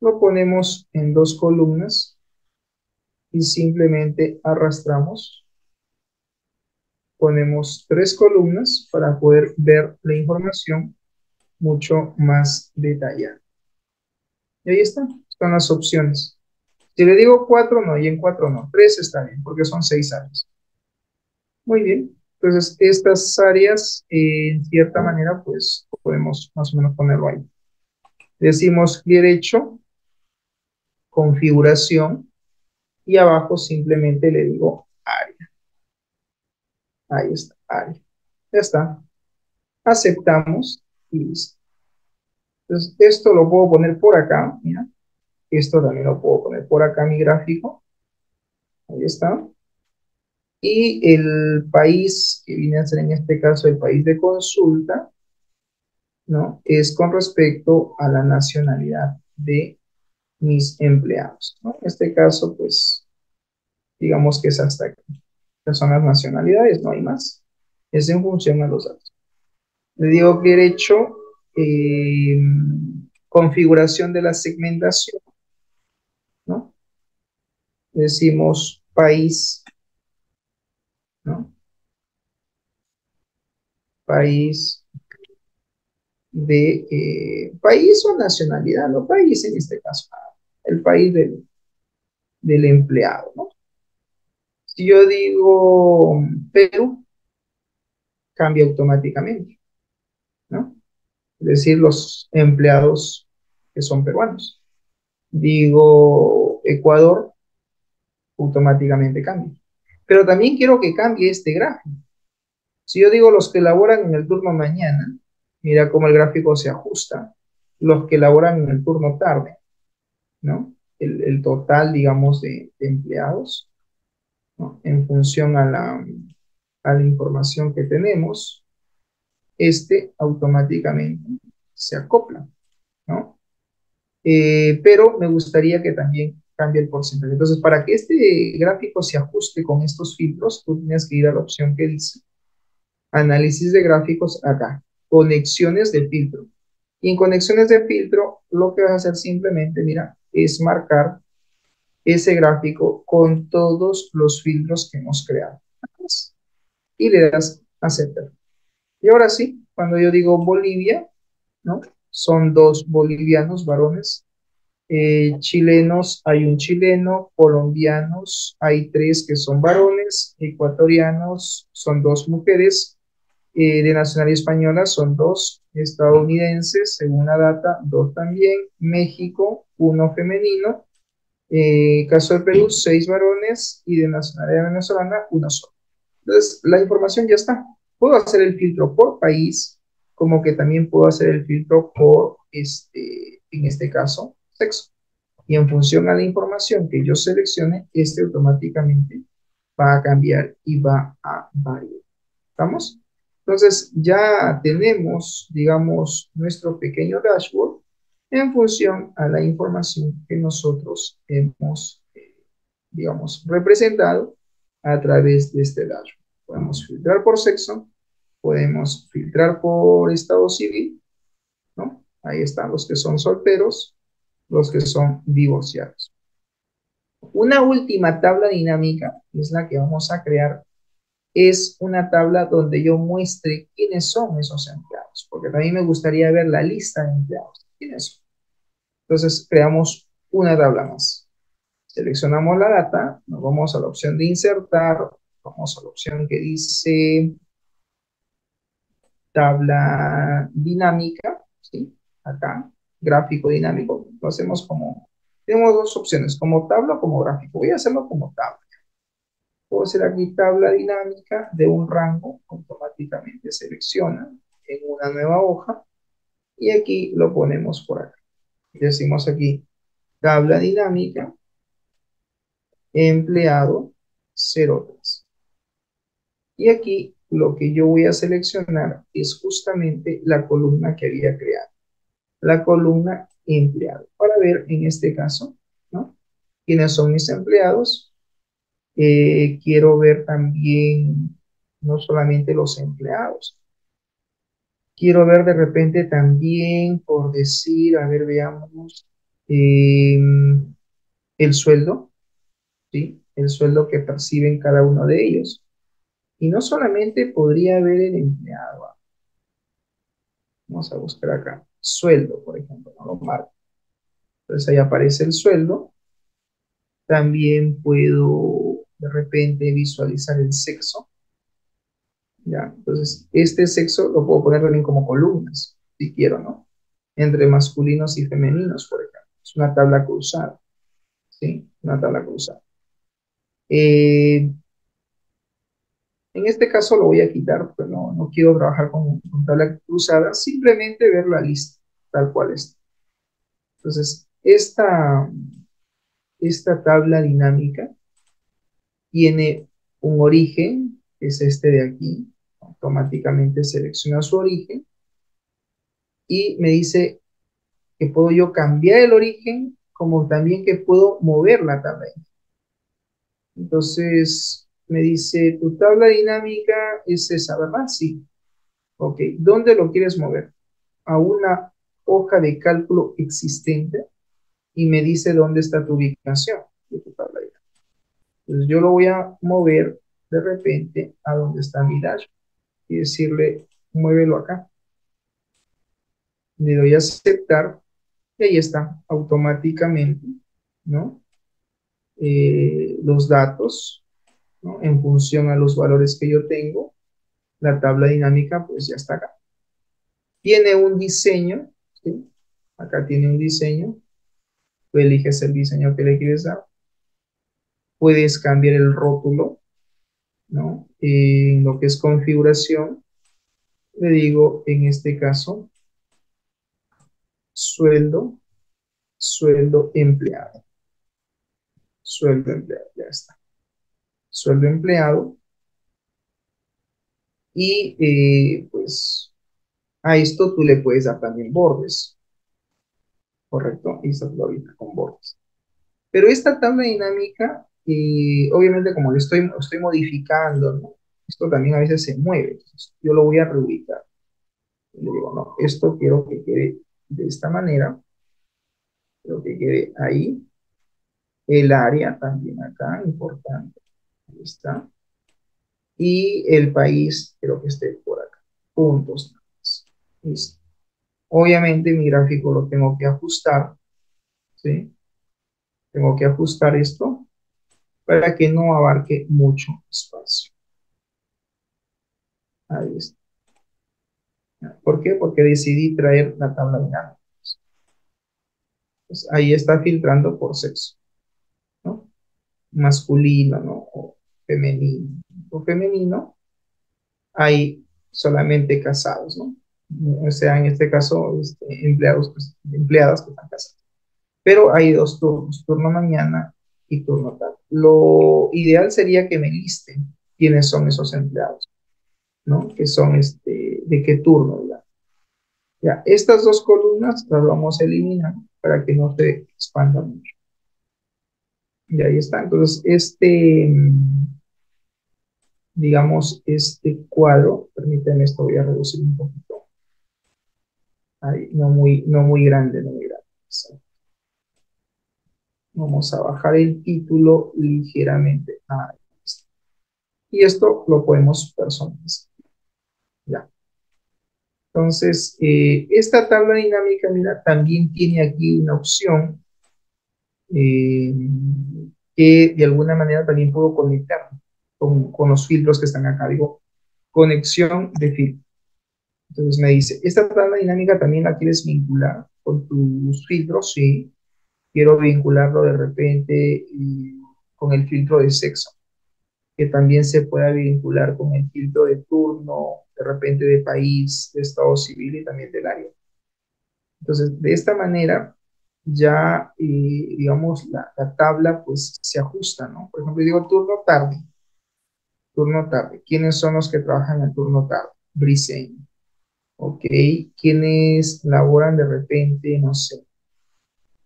Lo ponemos en dos columnas y simplemente arrastramos. Ponemos tres columnas para poder ver la información mucho más detallada. Y ahí están las opciones. Si le digo 4, no, y en 4 no. 3 está bien, porque son 6 áreas. Muy bien. Entonces, estas áreas, en cierta manera, pues podemos más o menos ponerlo ahí. Decimos clic derecho, configuración, y abajo simplemente le digo área. Ahí está, área. Ya está. Aceptamos y listo. Entonces, esto lo puedo poner por acá. Mira, esto también lo puedo poner por acá, mi gráfico. Ahí está. Y el país que viene a ser en este caso el país de consulta, ¿no? Es con respecto a la nacionalidad de mis empleados, ¿no? En este caso, pues, digamos que es hasta aquí. Estas son las nacionalidades, no hay más. Es en función a los datos. Le digo que derecho, eh, configuración de la segmentación, ¿no? Decimos país, ¿no? País de país o nacionalidad, no país en este caso, el país del empleado, ¿no? Si yo digo Perú, cambia automáticamente, ¿no? Es decir, los empleados que son peruanos. Digo Ecuador, automáticamente cambia. Pero también quiero que cambie este gráfico. Si yo digo los que laboran en el turno mañana, mira cómo el gráfico se ajusta. Los que laboran en el turno tarde, ¿no? El total, digamos, de empleados, ¿no? En función a la información que tenemos, este automáticamente se acopla, ¿no? Pero me gustaría que también cambie el porcentaje. Entonces, para que este gráfico se ajuste con estos filtros, tú tienes que ir a la opción que dice análisis de gráficos acá, conexiones de filtro. Y en conexiones de filtro, lo que vas a hacer simplemente, mira, es marcar ese gráfico con todos los filtros que hemos creado. Y le das a aceptar. Y ahora sí, cuando yo digo Bolivia, ¿no? Son dos bolivianos varones, chilenos, hay un chileno, colombianos, hay tres que son varones, ecuatorianos, son dos mujeres, de nacionalidad española son dos, estadounidenses, según la data, dos también, México, uno femenino, caso de Perú, seis varones y de nacionalidad venezolana, uno solo. Entonces, la información ya está. Puedo hacer el filtro por país, como que también puedo hacer el filtro por, en este caso, sexo. Y en función a la información que yo seleccione, este automáticamente va a cambiar y va a variar. ¿Estamos? Entonces, ya tenemos, digamos, nuestro pequeño dashboard en función a la información que nosotros hemos, digamos, representado a través de este dashboard. Podemos filtrar por sexo, podemos filtrar por estado civil, ¿no? Ahí están los que son solteros, los que son divorciados. Una última tabla dinámica, que es la que vamos a crear, es una tabla donde yo muestre quiénes son esos empleados, porque también me gustaría ver la lista de empleados. ¿Quiénes son? Entonces, creamos una tabla más. Seleccionamos la data, nos vamos a la opción de insertar, vamos a la opción que dice tabla dinámica, ¿sí? Acá, gráfico dinámico, lo hacemos como, tenemos dos opciones, como tabla o como gráfico. Voy a hacerlo como tabla. Puedo hacer aquí tabla dinámica de un rango, automáticamente selecciona en una nueva hoja y aquí lo ponemos por acá. Decimos aquí tabla dinámica, empleado 03. Y aquí lo que yo voy a seleccionar es justamente la columna que había creado, la columna empleado, para ver en este caso, ¿no? ¿Quiénes son mis empleados? Quiero ver también no solamente los empleados, quiero ver de repente también, por decir, a ver, veamos, eh, el sueldo, ¿sí? El sueldo que perciben cada uno de ellos. Y no solamente podría ver el empleado. Vamos a buscar acá. Sueldo, por ejemplo, no lo marco. Entonces ahí aparece el sueldo. También puedo de repente visualizar el sexo. ¿Ya? Entonces, este sexo lo puedo poner también como columnas, si quiero, ¿no? Entre masculinos y femeninos, por ejemplo. Es una tabla cruzada, ¿sí? Una tabla cruzada. Eh, en este caso lo voy a quitar, porque no quiero trabajar con tabla cruzada, simplemente ver la lista, tal cual es. Entonces, esta tabla dinámica tiene un origen, que es este de aquí. Automáticamente selecciona su origen y me dice que puedo yo cambiar el origen, como también que puedo mover la tabla. Entonces, me dice, tu tabla dinámica es esa, ¿verdad? Sí. Ok, ¿dónde lo quieres mover? A una hoja de cálculo existente y me dice dónde está tu ubicación de tu tabla dinámica. Entonces, yo lo voy a mover de repente a donde está mi dash y decirle, muévelo acá. le doy a aceptar y ahí está, automáticamente, ¿no? Los datos, ¿no? En función a los valores que yo tengo, la tabla dinámica pues ya está acá. Tiene un diseño, ¿sí? Acá tiene un diseño, tú eliges el diseño que le quieres dar, puedes cambiar el rótulo, ¿no? En lo que es configuración, le digo en este caso, sueldo, sueldo empleado, sueldo empleado, ya está, sueldo empleado, y pues a esto tú le puedes dar también bordes, ¿correcto? Y está ahorita con bordes. Pero esta tabla dinámica, obviamente como le estoy modificando, ¿no? Esto también a veces se mueve. Entonces, yo lo voy a reubicar. Y le digo, no, esto quiero que quede de esta manera. Quiero que quede ahí. El área también acá, importante. Ahí está. Y el país, quiero que esté por acá. Puntos nada más. Listo. Obviamente mi gráfico lo tengo que ajustar, ¿sí? Tengo que ajustar esto para que no abarque mucho espacio. Ahí está. ¿Por qué? Porque decidí traer la tabla dinámica. Pues ahí está filtrando por sexo, ¿no? Masculino, ¿no? O femenino. O femenino, hay solamente casados, ¿no? O sea, en este caso, empleados, pues, empleadas que están casadas. Pero hay dos turnos, turno mañana y turno tarde. Lo ideal sería que me listen quiénes son esos empleados, ¿no? Que son, de qué turno, digamos. Ya, estas dos columnas las vamos a eliminar para que no se expanda mucho. Y ahí está. Entonces, digamos, este cuadro, permíteme, esto voy a reducir un poquito. Ahí, no muy grande, no muy grande. Vamos a bajar el título ligeramente. Ahí está. Y esto lo podemos personalizar. Ya. Entonces, esta tabla dinámica, mira, también tiene aquí una opción eh, que de alguna manera también puedo conectar con los filtros que están acá. Digo, conexión de filtro. Entonces me dice, esta tabla dinámica también la quieres vincular con tus filtros, sí. Quiero vincularlo de repente con el filtro de sexo, que también se pueda vincular con el filtro de turno, de repente de país, de estado civil y también del área. Entonces, de esta manera, ya, digamos, la tabla pues se ajusta, ¿no? Por ejemplo, digo turno tarde, turno tarde. ¿Quiénes son los que trabajan en turno tarde? Briseño. ¿Ok? ¿Quiénes laboran de repente, no sé,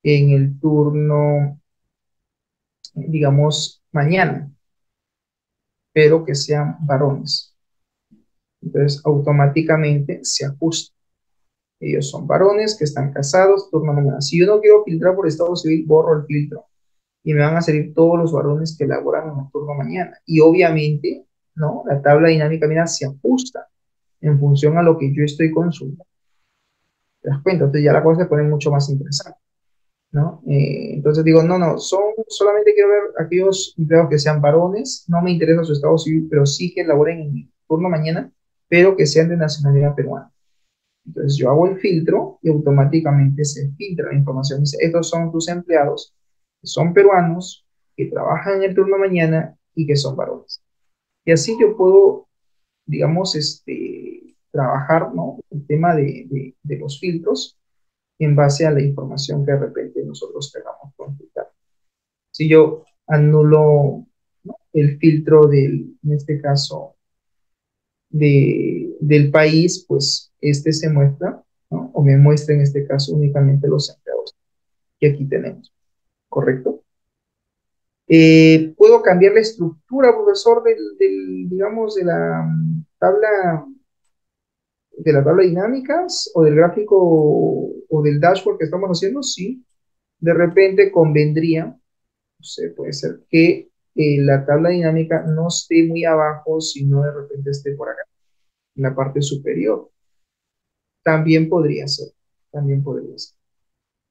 en el turno, digamos, mañana, pero que sean varones? Entonces, automáticamente se ajusta. Ellos son varones que están casados, turno mañana. Si yo no quiero filtrar por estado civil, borro el filtro y me van a salir todos los varones que laboran en el turno mañana. Y obviamente, ¿no? La tabla dinámica, mira, se ajusta en función a lo que yo estoy consumiendo. ¿Te das cuenta? Entonces ya la cosa se pone mucho más interesante, ¿no? Entonces digo, no, solamente quiero ver aquellos empleados que sean varones, no me interesa su estado civil, pero sí que laboren en el turno mañana, pero que sean de nacionalidad peruana. Entonces yo hago el filtro y automáticamente se filtra la información. Dice, estos son tus empleados que son peruanos, que trabajan en el turno mañana y que son varones. Y así yo puedo, digamos, trabajar, ¿no? El tema de los filtros en base a la información que de repente nosotros queramos consultar. Si yo anulo, ¿no? El filtro en este caso, del país, pues se muestra, ¿no? O me muestra en este caso únicamente los empleados que aquí tenemos, ¿correcto? Puedo cambiar la estructura, profesor, digamos, de la tabla de dinámicas o del gráfico o del dashboard que estamos haciendo, sí. De repente convendría, no sé, puede ser que la tabla dinámica no esté muy abajo, sino de repente esté por acá, en la parte superior. También podría ser. También podría ser.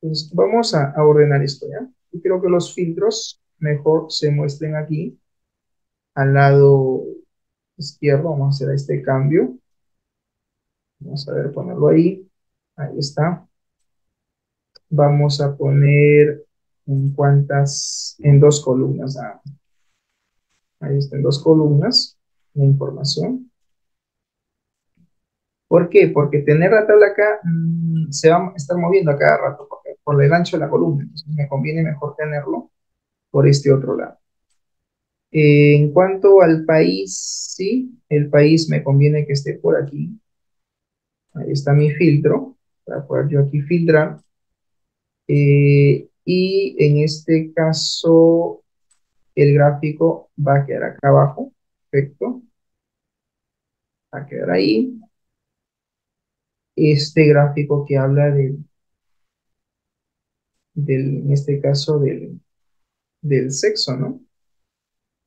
Entonces, vamos a ordenar esto, ¿ya? Yo quiero que los filtros mejor se muestren aquí, al lado izquierdo. Vamos a hacer este cambio. Vamos a ver, ponerlo ahí. Ahí está. Vamos a poner en dos columnas. Ahí está, en dos columnas la información. ¿Por qué? Porque tener la tabla acá se va a estar moviendo a cada rato por el ancho de la columna. Entonces me conviene mejor tenerlo por este otro lado. En cuanto al país, sí, el país me conviene que esté por aquí. Ahí está mi filtro, para poder yo aquí filtrar. Y en este caso, el gráfico va a quedar acá abajo. Perfecto. Va a quedar ahí. Este gráfico que habla en este caso, del sexo, ¿no?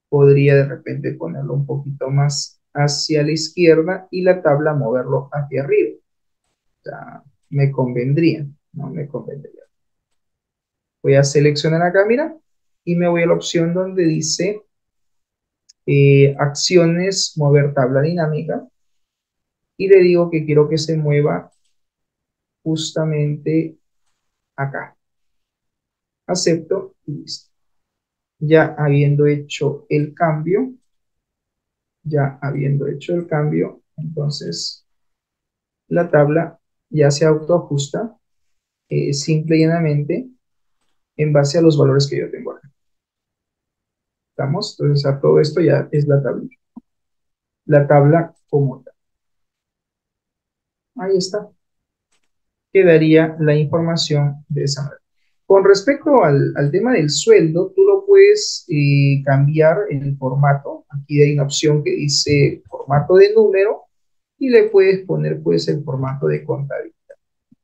Podría de repente ponerlo un poquito más hacia la izquierda y la tabla moverlo hacia arriba. O sea, me convendría, ¿no? Me convendría. Voy a seleccionar acá, mira, y me voy a la opción donde dice acciones, mover tabla dinámica, y le digo que quiero que se mueva justamente acá. Acepto y listo. Ya habiendo hecho el cambio, entonces la tabla ya se autoajusta simple y llanamente en base a los valores que yo tengo acá. ¿Estamos? Entonces a todo esto ya es la tabla como tal. Ahí está. Quedaría la información de esa manera. Con respecto al tema del sueldo, tú lo puedes cambiar en el formato. Aquí hay una opción que dice formato de número y le puedes poner pues el formato de contabilidad.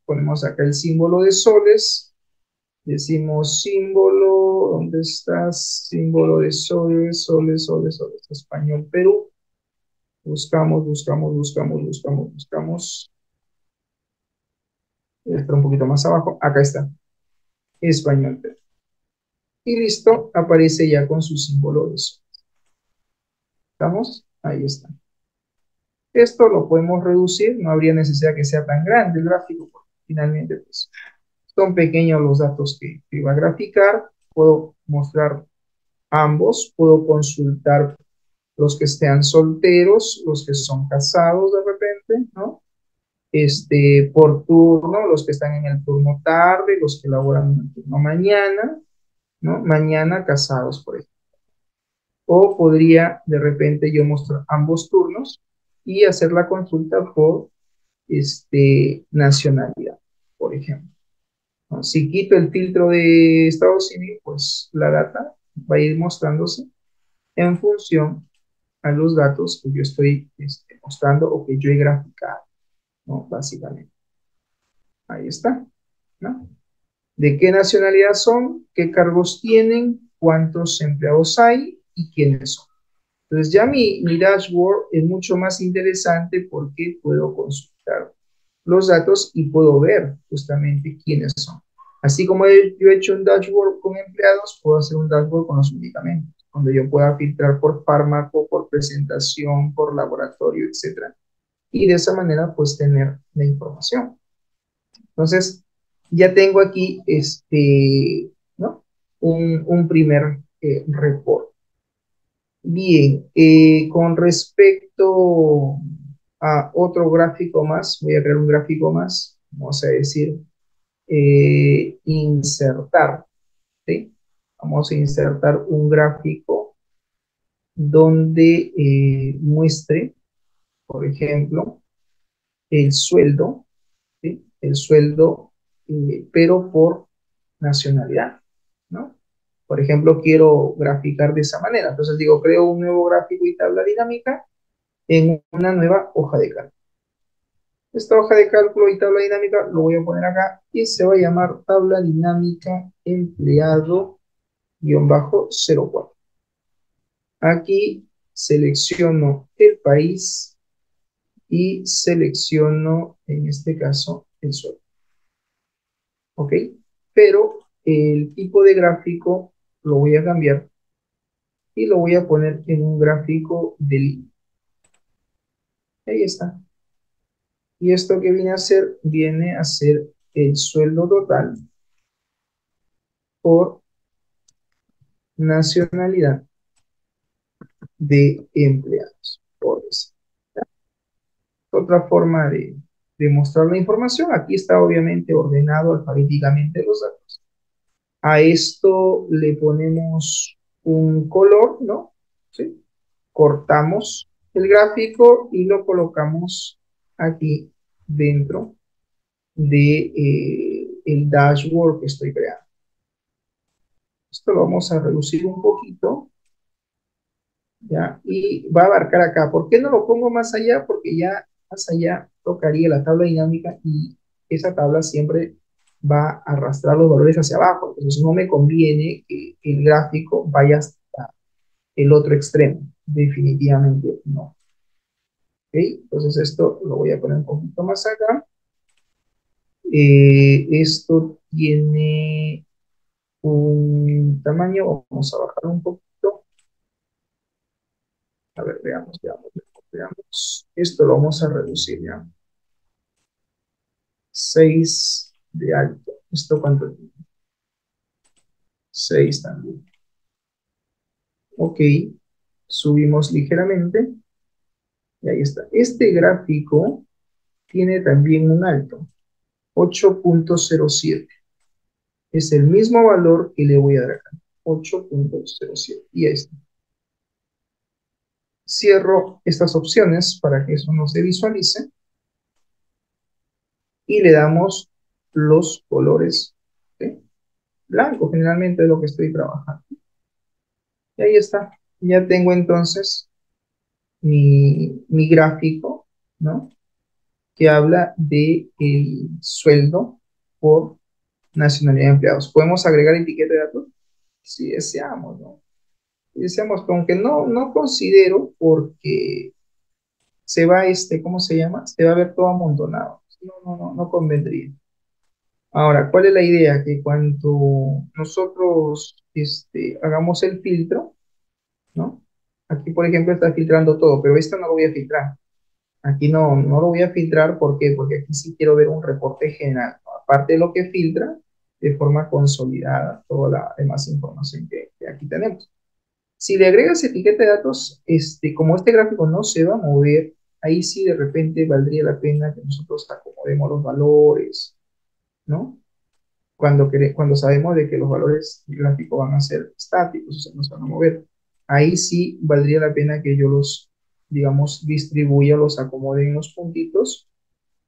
Ponemos acá el símbolo de soles, decimos símbolo, ¿dónde estás? Símbolo de soles, soles, soles, soles, español, Perú. Buscamos, buscamos, buscamos, buscamos, buscamos. Está un poquito más abajo. Acá está. Español, Perú. Y listo, aparece ya con su símbolo de sol. ¿Estamos? Ahí está. Esto lo podemos reducir, no habría necesidad que sea tan grande el gráfico, porque finalmente pues, son pequeños los datos que va a graficar. Puedo mostrar ambos, puedo consultar los que estén solteros, los que son casados de repente, ¿no? Por turno, los que están en el turno tarde, los que laboran en el turno mañana, ¿no? Mañana casados, por ejemplo. O podría de repente yo mostrar ambos turnos y hacer la consulta por nacionalidad, por ejemplo, ¿no? Si quito el filtro de estado civil, pues la data va a ir mostrándose en función a los datos que yo estoy mostrando o que yo he graficado, ¿no? Básicamente. Ahí está, ¿no? ¿De qué nacionalidad son? ¿Qué cargos tienen? ¿Cuántos empleados hay? ¿Y quiénes son? Entonces ya mi dashboard es mucho más interesante porque puedo consultar los datos y puedo ver justamente quiénes son. Así como yo he hecho un dashboard con empleados, puedo hacer un dashboard con los medicamentos, donde yo pueda filtrar por fármaco, por presentación, por laboratorio, etcétera. Y de esa manera, pues, tener la información. Entonces, ya tengo aquí, ¿no? Un primer report. Bien, con respecto a otro gráfico más, voy a crear un gráfico más, vamos a decir, insertar, ¿sí? Vamos a insertar un gráfico donde muestre, por ejemplo, el sueldo, ¿sí? El sueldo, pero por nacionalidad, ¿no? Por ejemplo, quiero graficar de esa manera. Entonces digo, creo un nuevo gráfico y tabla dinámica en una nueva hoja de cálculo. Esta hoja de cálculo y tabla dinámica lo voy a poner acá y se va a llamar tabla dinámica empleado-04. Aquí selecciono el país y selecciono, en este caso, el sueldo. ¿ok? Pero el tipo de gráfico lo voy a cambiar y lo voy a poner en un gráfico de línea. Ahí está. Y esto que viene a ser el sueldo total por nacionalidad de empleados. Por decir. Otra forma de mostrar la información. Aquí está obviamente ordenado alfabéticamente los datos. A esto le ponemos un color, ¿no? ¿Sí? Cortamos el gráfico y lo colocamos aquí dentro de el dashboard que estoy creando. Esto lo vamos a reducir un poquito, ¿ya? Y va a abarcar acá. ¿Por qué no lo pongo más allá? Porque ya más allá tocaría la tabla dinámica y esa tabla siempre va a arrastrar los valores hacia abajo. Entonces no me conviene que el gráfico vaya hasta el otro extremo. Definitivamente no. ¿Ok? Entonces esto lo voy a poner un poquito más acá. Esto tiene un tamaño, vamos a bajar un poquito. A ver, veamos. Esto lo vamos a reducir ya. 6 de alto. ¿Esto cuánto tiene? 6 también. Ok. Subimos ligeramente. Y ahí está. Este gráfico tiene también un alto. 8.07. Es el mismo valor que le voy a dar acá. 8.07. Y ahí está. Cierro estas opciones para que eso no se visualice. Y le damos los colores, ¿sí? Blanco, generalmente es lo que estoy trabajando. Y ahí está. Ya tengo entonces mi gráfico, ¿no? Que habla de el sueldo por nacionalidad de empleados. ¿Podemos agregar etiqueta de datos? Si deseamos, ¿no? Si deseamos, aunque no considero porque se va ¿cómo se llama? Se va a ver todo amontonado. No convendría. Ahora, ¿cuál es la idea? Que cuando nosotros hagamos el filtro, ¿no? Aquí, por ejemplo, está filtrando todo, pero esto no lo voy a filtrar. Aquí no lo voy a filtrar, ¿por qué? Porque aquí sí quiero ver un reporte general, ¿no? Aparte de lo que filtra, de forma consolidada, toda la demás información que aquí tenemos. Si le agregas etiqueta de datos, como este gráfico no se va a mover, ahí sí de repente valdría la pena que nosotros acomodemos los valores, ¿no? Cuando sabemos de que los valores del gráfico van a ser estáticos, o sea, no se van a mover. Ahí sí valdría la pena que yo los, digamos, distribuya, los acomode en los puntitos,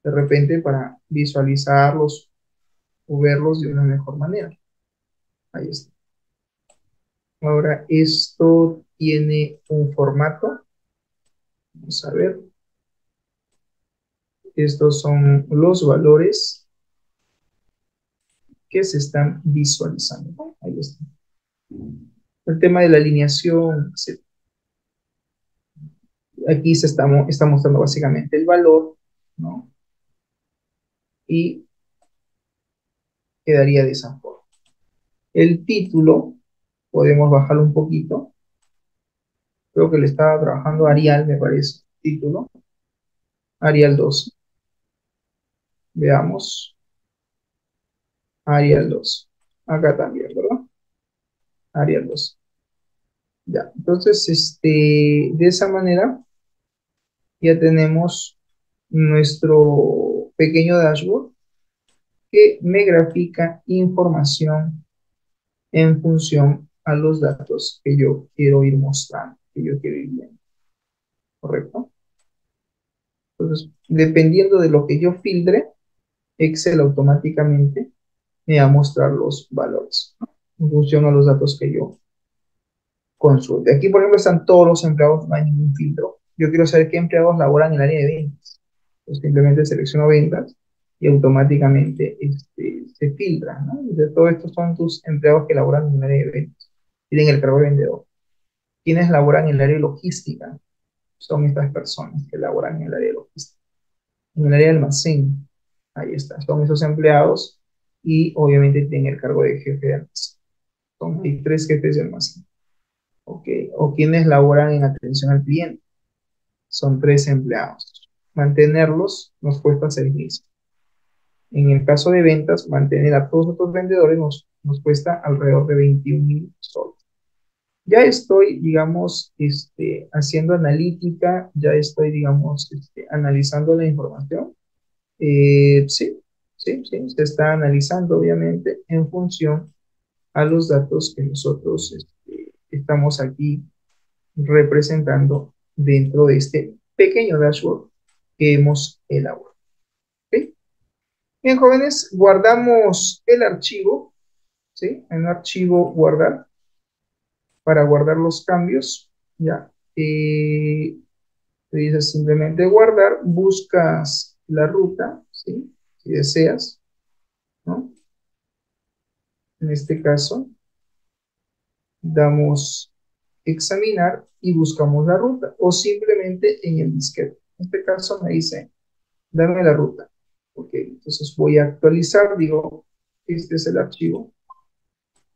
de repente para visualizarlos o verlos de una mejor manera. Ahí está. Ahora, esto tiene un formato. Vamos a ver. Estos son los valores que se están visualizando, ¿no? Ahí está. El tema de la alineación, aquí está mostrando básicamente el valor, ¿no? Y quedaría de esa forma. El título, podemos bajarlo un poquito. Creo que le estaba trabajando Arial, me parece. Título, Arial 2. Veamos. Arial 2. Acá también, ¿verdad? Arial 2. Ya, entonces, de esa manera ya tenemos nuestro pequeño dashboard que me grafica información en función a los datos que yo quiero ir mostrando, que yo quiero ir viendo, ¿correcto? Entonces, dependiendo de lo que yo filtre, Excel automáticamente me va a mostrar los valores, ¿no? En función a los datos que yo consulte. Aquí, por ejemplo, están todos los empleados, no hay ningún filtro. Yo quiero saber qué empleados laboran en el área de ventas. Entonces, simplemente selecciono ventas y automáticamente se filtra, ¿no? De todos estos son tus empleados que laboran en el área de ventas. Tienen el cargo de vendedor. Quienes laboran en el área de logística son estas personas que laboran en el área de logística. En el área de almacén, ahí está, son esos empleados y obviamente tiene el cargo de jefe de almacén. Hay tres jefes de almacén, ¿ok? O quienes laboran en atención al cliente. Son tres empleados. Mantenerlos nos cuesta 6.000. En el caso de ventas, mantener a todos nuestros vendedores nos cuesta alrededor de 21.000 soles. Ya estoy, digamos, haciendo analítica, ya estoy, digamos, analizando la información. Sí, sí, sí, se está analizando, obviamente, en función a los datos que nosotros estamos aquí representando dentro de este pequeño dashboard que hemos elaborado. ¿Ok? Bien, jóvenes, guardamos el archivo, ¿sí? En el archivo guardar, para guardar los cambios, ¿ya? Le dices simplemente guardar, buscas la ruta, ¿sí? Si deseas, ¿no? En este caso, damos examinar y buscamos la ruta, o simplemente en el disquete. En este caso me dice, dame la ruta. Ok, entonces voy a actualizar, digo, este es el archivo,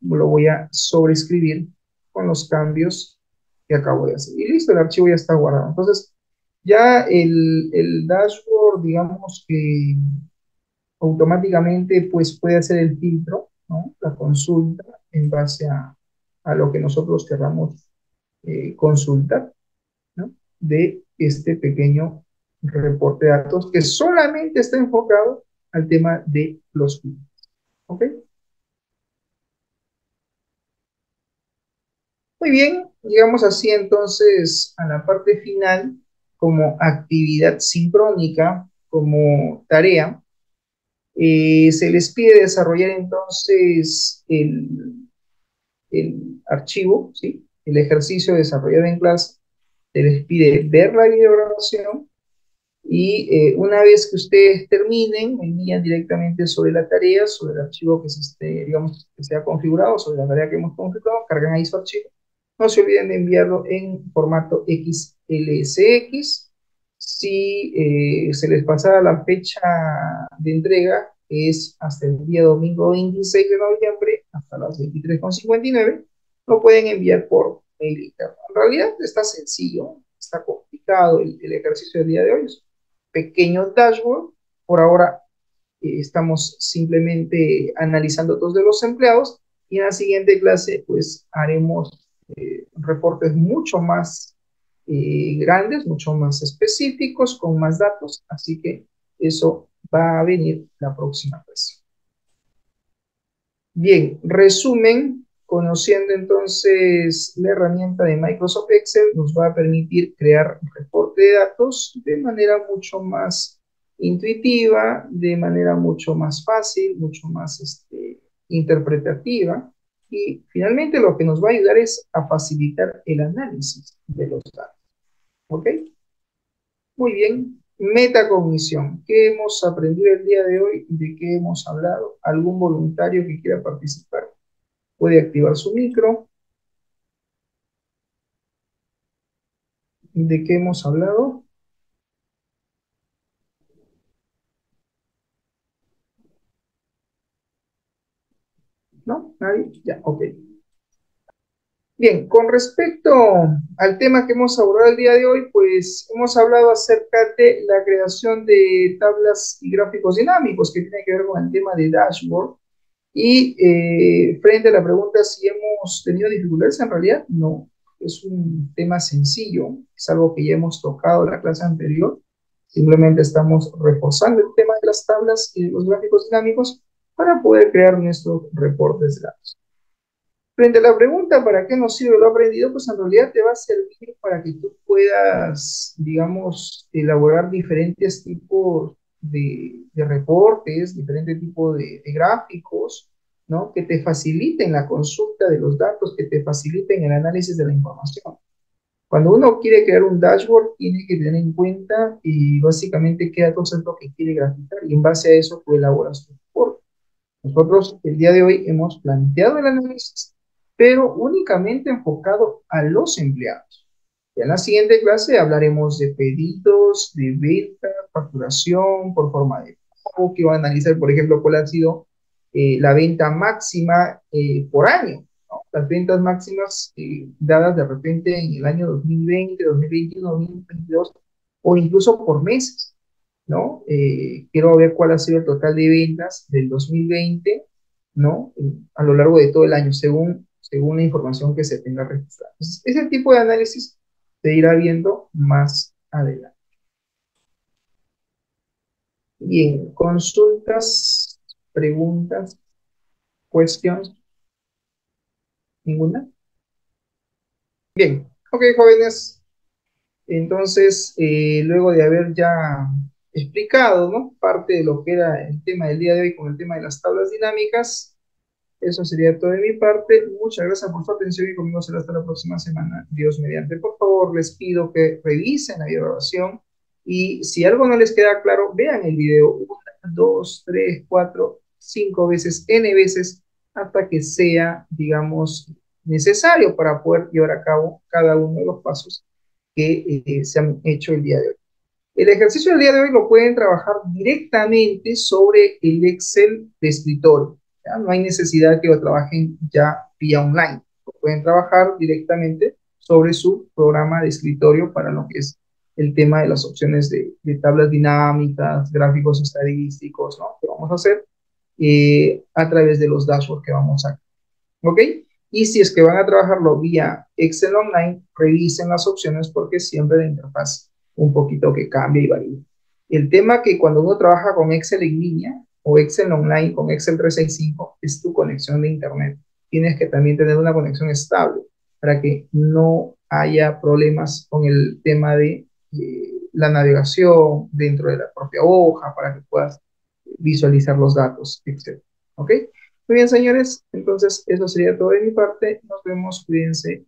lo voy a sobreescribir con los cambios que acabo de hacer. Y listo, el archivo ya está guardado. Entonces, ya el dashboard, digamos que automáticamente pues puede hacer el filtro, ¿no? La consulta en base a lo que nosotros queramos consultar, ¿no? De este pequeño reporte de datos que solamente está enfocado al tema de los clientes. ¿Ok? Muy bien, llegamos así entonces a la parte final como actividad sincrónica, como tarea. Se les pide desarrollar entonces el archivo, ¿sí? El ejercicio desarrollado en clase. Se les pide ver la videograbación y una vez que ustedes terminen, me envían directamente sobre la tarea, sobre el archivo que se esté, digamos, que sea configurado, sobre la tarea que hemos configurado, cargan ahí su archivo. No se olviden de enviarlo en formato XLSX. Si se les pasara la fecha de entrega, es hasta el día domingo 26 de noviembre, hasta las 23:59, lo pueden enviar por mail interno. En realidad está sencillo, está complicado el ejercicio del día de hoy. Es pequeño dashboard. Por ahora estamos simplemente analizando todos de los empleados y en la siguiente clase pues haremos reportes mucho más grandes, mucho más específicos, con más datos, así que eso va a venir la próxima clase. Bien, resumen, conociendo entonces la herramienta de Microsoft Excel, nos va a permitir crear un reporte de datos de manera mucho más intuitiva, de manera mucho más fácil, mucho más interpretativa, y finalmente lo que nos va a ayudar es a facilitar el análisis de los datos. ¿Ok? Muy bien. Metacognición. ¿Qué hemos aprendido el día de hoy? ¿De qué hemos hablado? ¿Algún voluntario que quiera participar? Puede activar su micro. ¿De qué hemos hablado? ¿No? ¿Nadie? Ya, ok. Bien, con respecto al tema que hemos abordado el día de hoy, pues hemos hablado acerca de la creación de tablas y gráficos dinámicos que tiene que ver con el tema de dashboard. Y frente a la pregunta si hemos tenido dificultades, en realidad no. Es un tema sencillo, es algo que ya hemos tocado en la clase anterior. Simplemente estamos reforzando el tema de las tablas y de los gráficos dinámicos para poder crear nuestros reportes de datos. Frente a la pregunta, ¿para qué nos sirve lo aprendido? Pues en realidad te va a servir para que tú puedas, digamos, elaborar diferentes tipos de reportes, diferentes tipos de gráficos, ¿no? Que te faciliten la consulta de los datos, que te faciliten el análisis de la información. Cuando uno quiere crear un dashboard, tiene que tener en cuenta y básicamente qué datos es lo que quiere graficar y en base a eso tú elaboras tu reporte. Nosotros el día de hoy hemos planteado el análisis, pero únicamente enfocado a los empleados. Y en la siguiente clase hablaremos de pedidos, de venta, facturación, por forma de pago, que va a analizar, por ejemplo, cuál ha sido la venta máxima por año, ¿no? Las ventas máximas dadas de repente en el año 2020, 2021, 2022 o incluso por meses, ¿no? Quiero ver cuál ha sido el total de ventas del 2020, ¿no? A lo largo de todo el año, según la información que se tenga registrada. Entonces, ese tipo de análisis se irá viendo más adelante. Bien, consultas, preguntas, cuestiones, ninguna. Bien, ok, jóvenes. Entonces, luego de haber ya explicado, ¿no? Parte de lo que era el tema del día de hoy con el tema de las tablas dinámicas, eso sería todo de mi parte. Muchas gracias por su atención y conmigo será hasta la próxima semana. Dios mediante. Por favor, les pido que revisen la grabación y si algo no les queda claro, vean el video una, dos, tres, cuatro, cinco veces, n veces, hasta que sea, digamos, necesario para poder llevar a cabo cada uno de los pasos que se han hecho el día de hoy. El ejercicio del día de hoy lo pueden trabajar directamente sobre el Excel de escritorio. ¿Ya? No hay necesidad que lo trabajen ya vía online. Lo pueden trabajar directamente sobre su programa de escritorio para lo que es el tema de las opciones de tablas dinámicas, gráficos estadísticos, ¿no? Que vamos a hacer a través de los dashboards que vamos a. ¿Ok? Y si es que van a trabajarlo vía Excel Online, revisen las opciones porque siempre la interfaz un poquito que cambia y varía. El tema que cuando uno trabaja con Excel en línea o Excel Online con Excel 365 es tu conexión de Internet. Tienes que también tener una conexión estable para que no haya problemas con el tema de la navegación dentro de la propia hoja para que puedas visualizar los datos, etc. ¿Ok? Muy bien, señores, entonces eso sería todo de mi parte. Nos vemos, cuídense.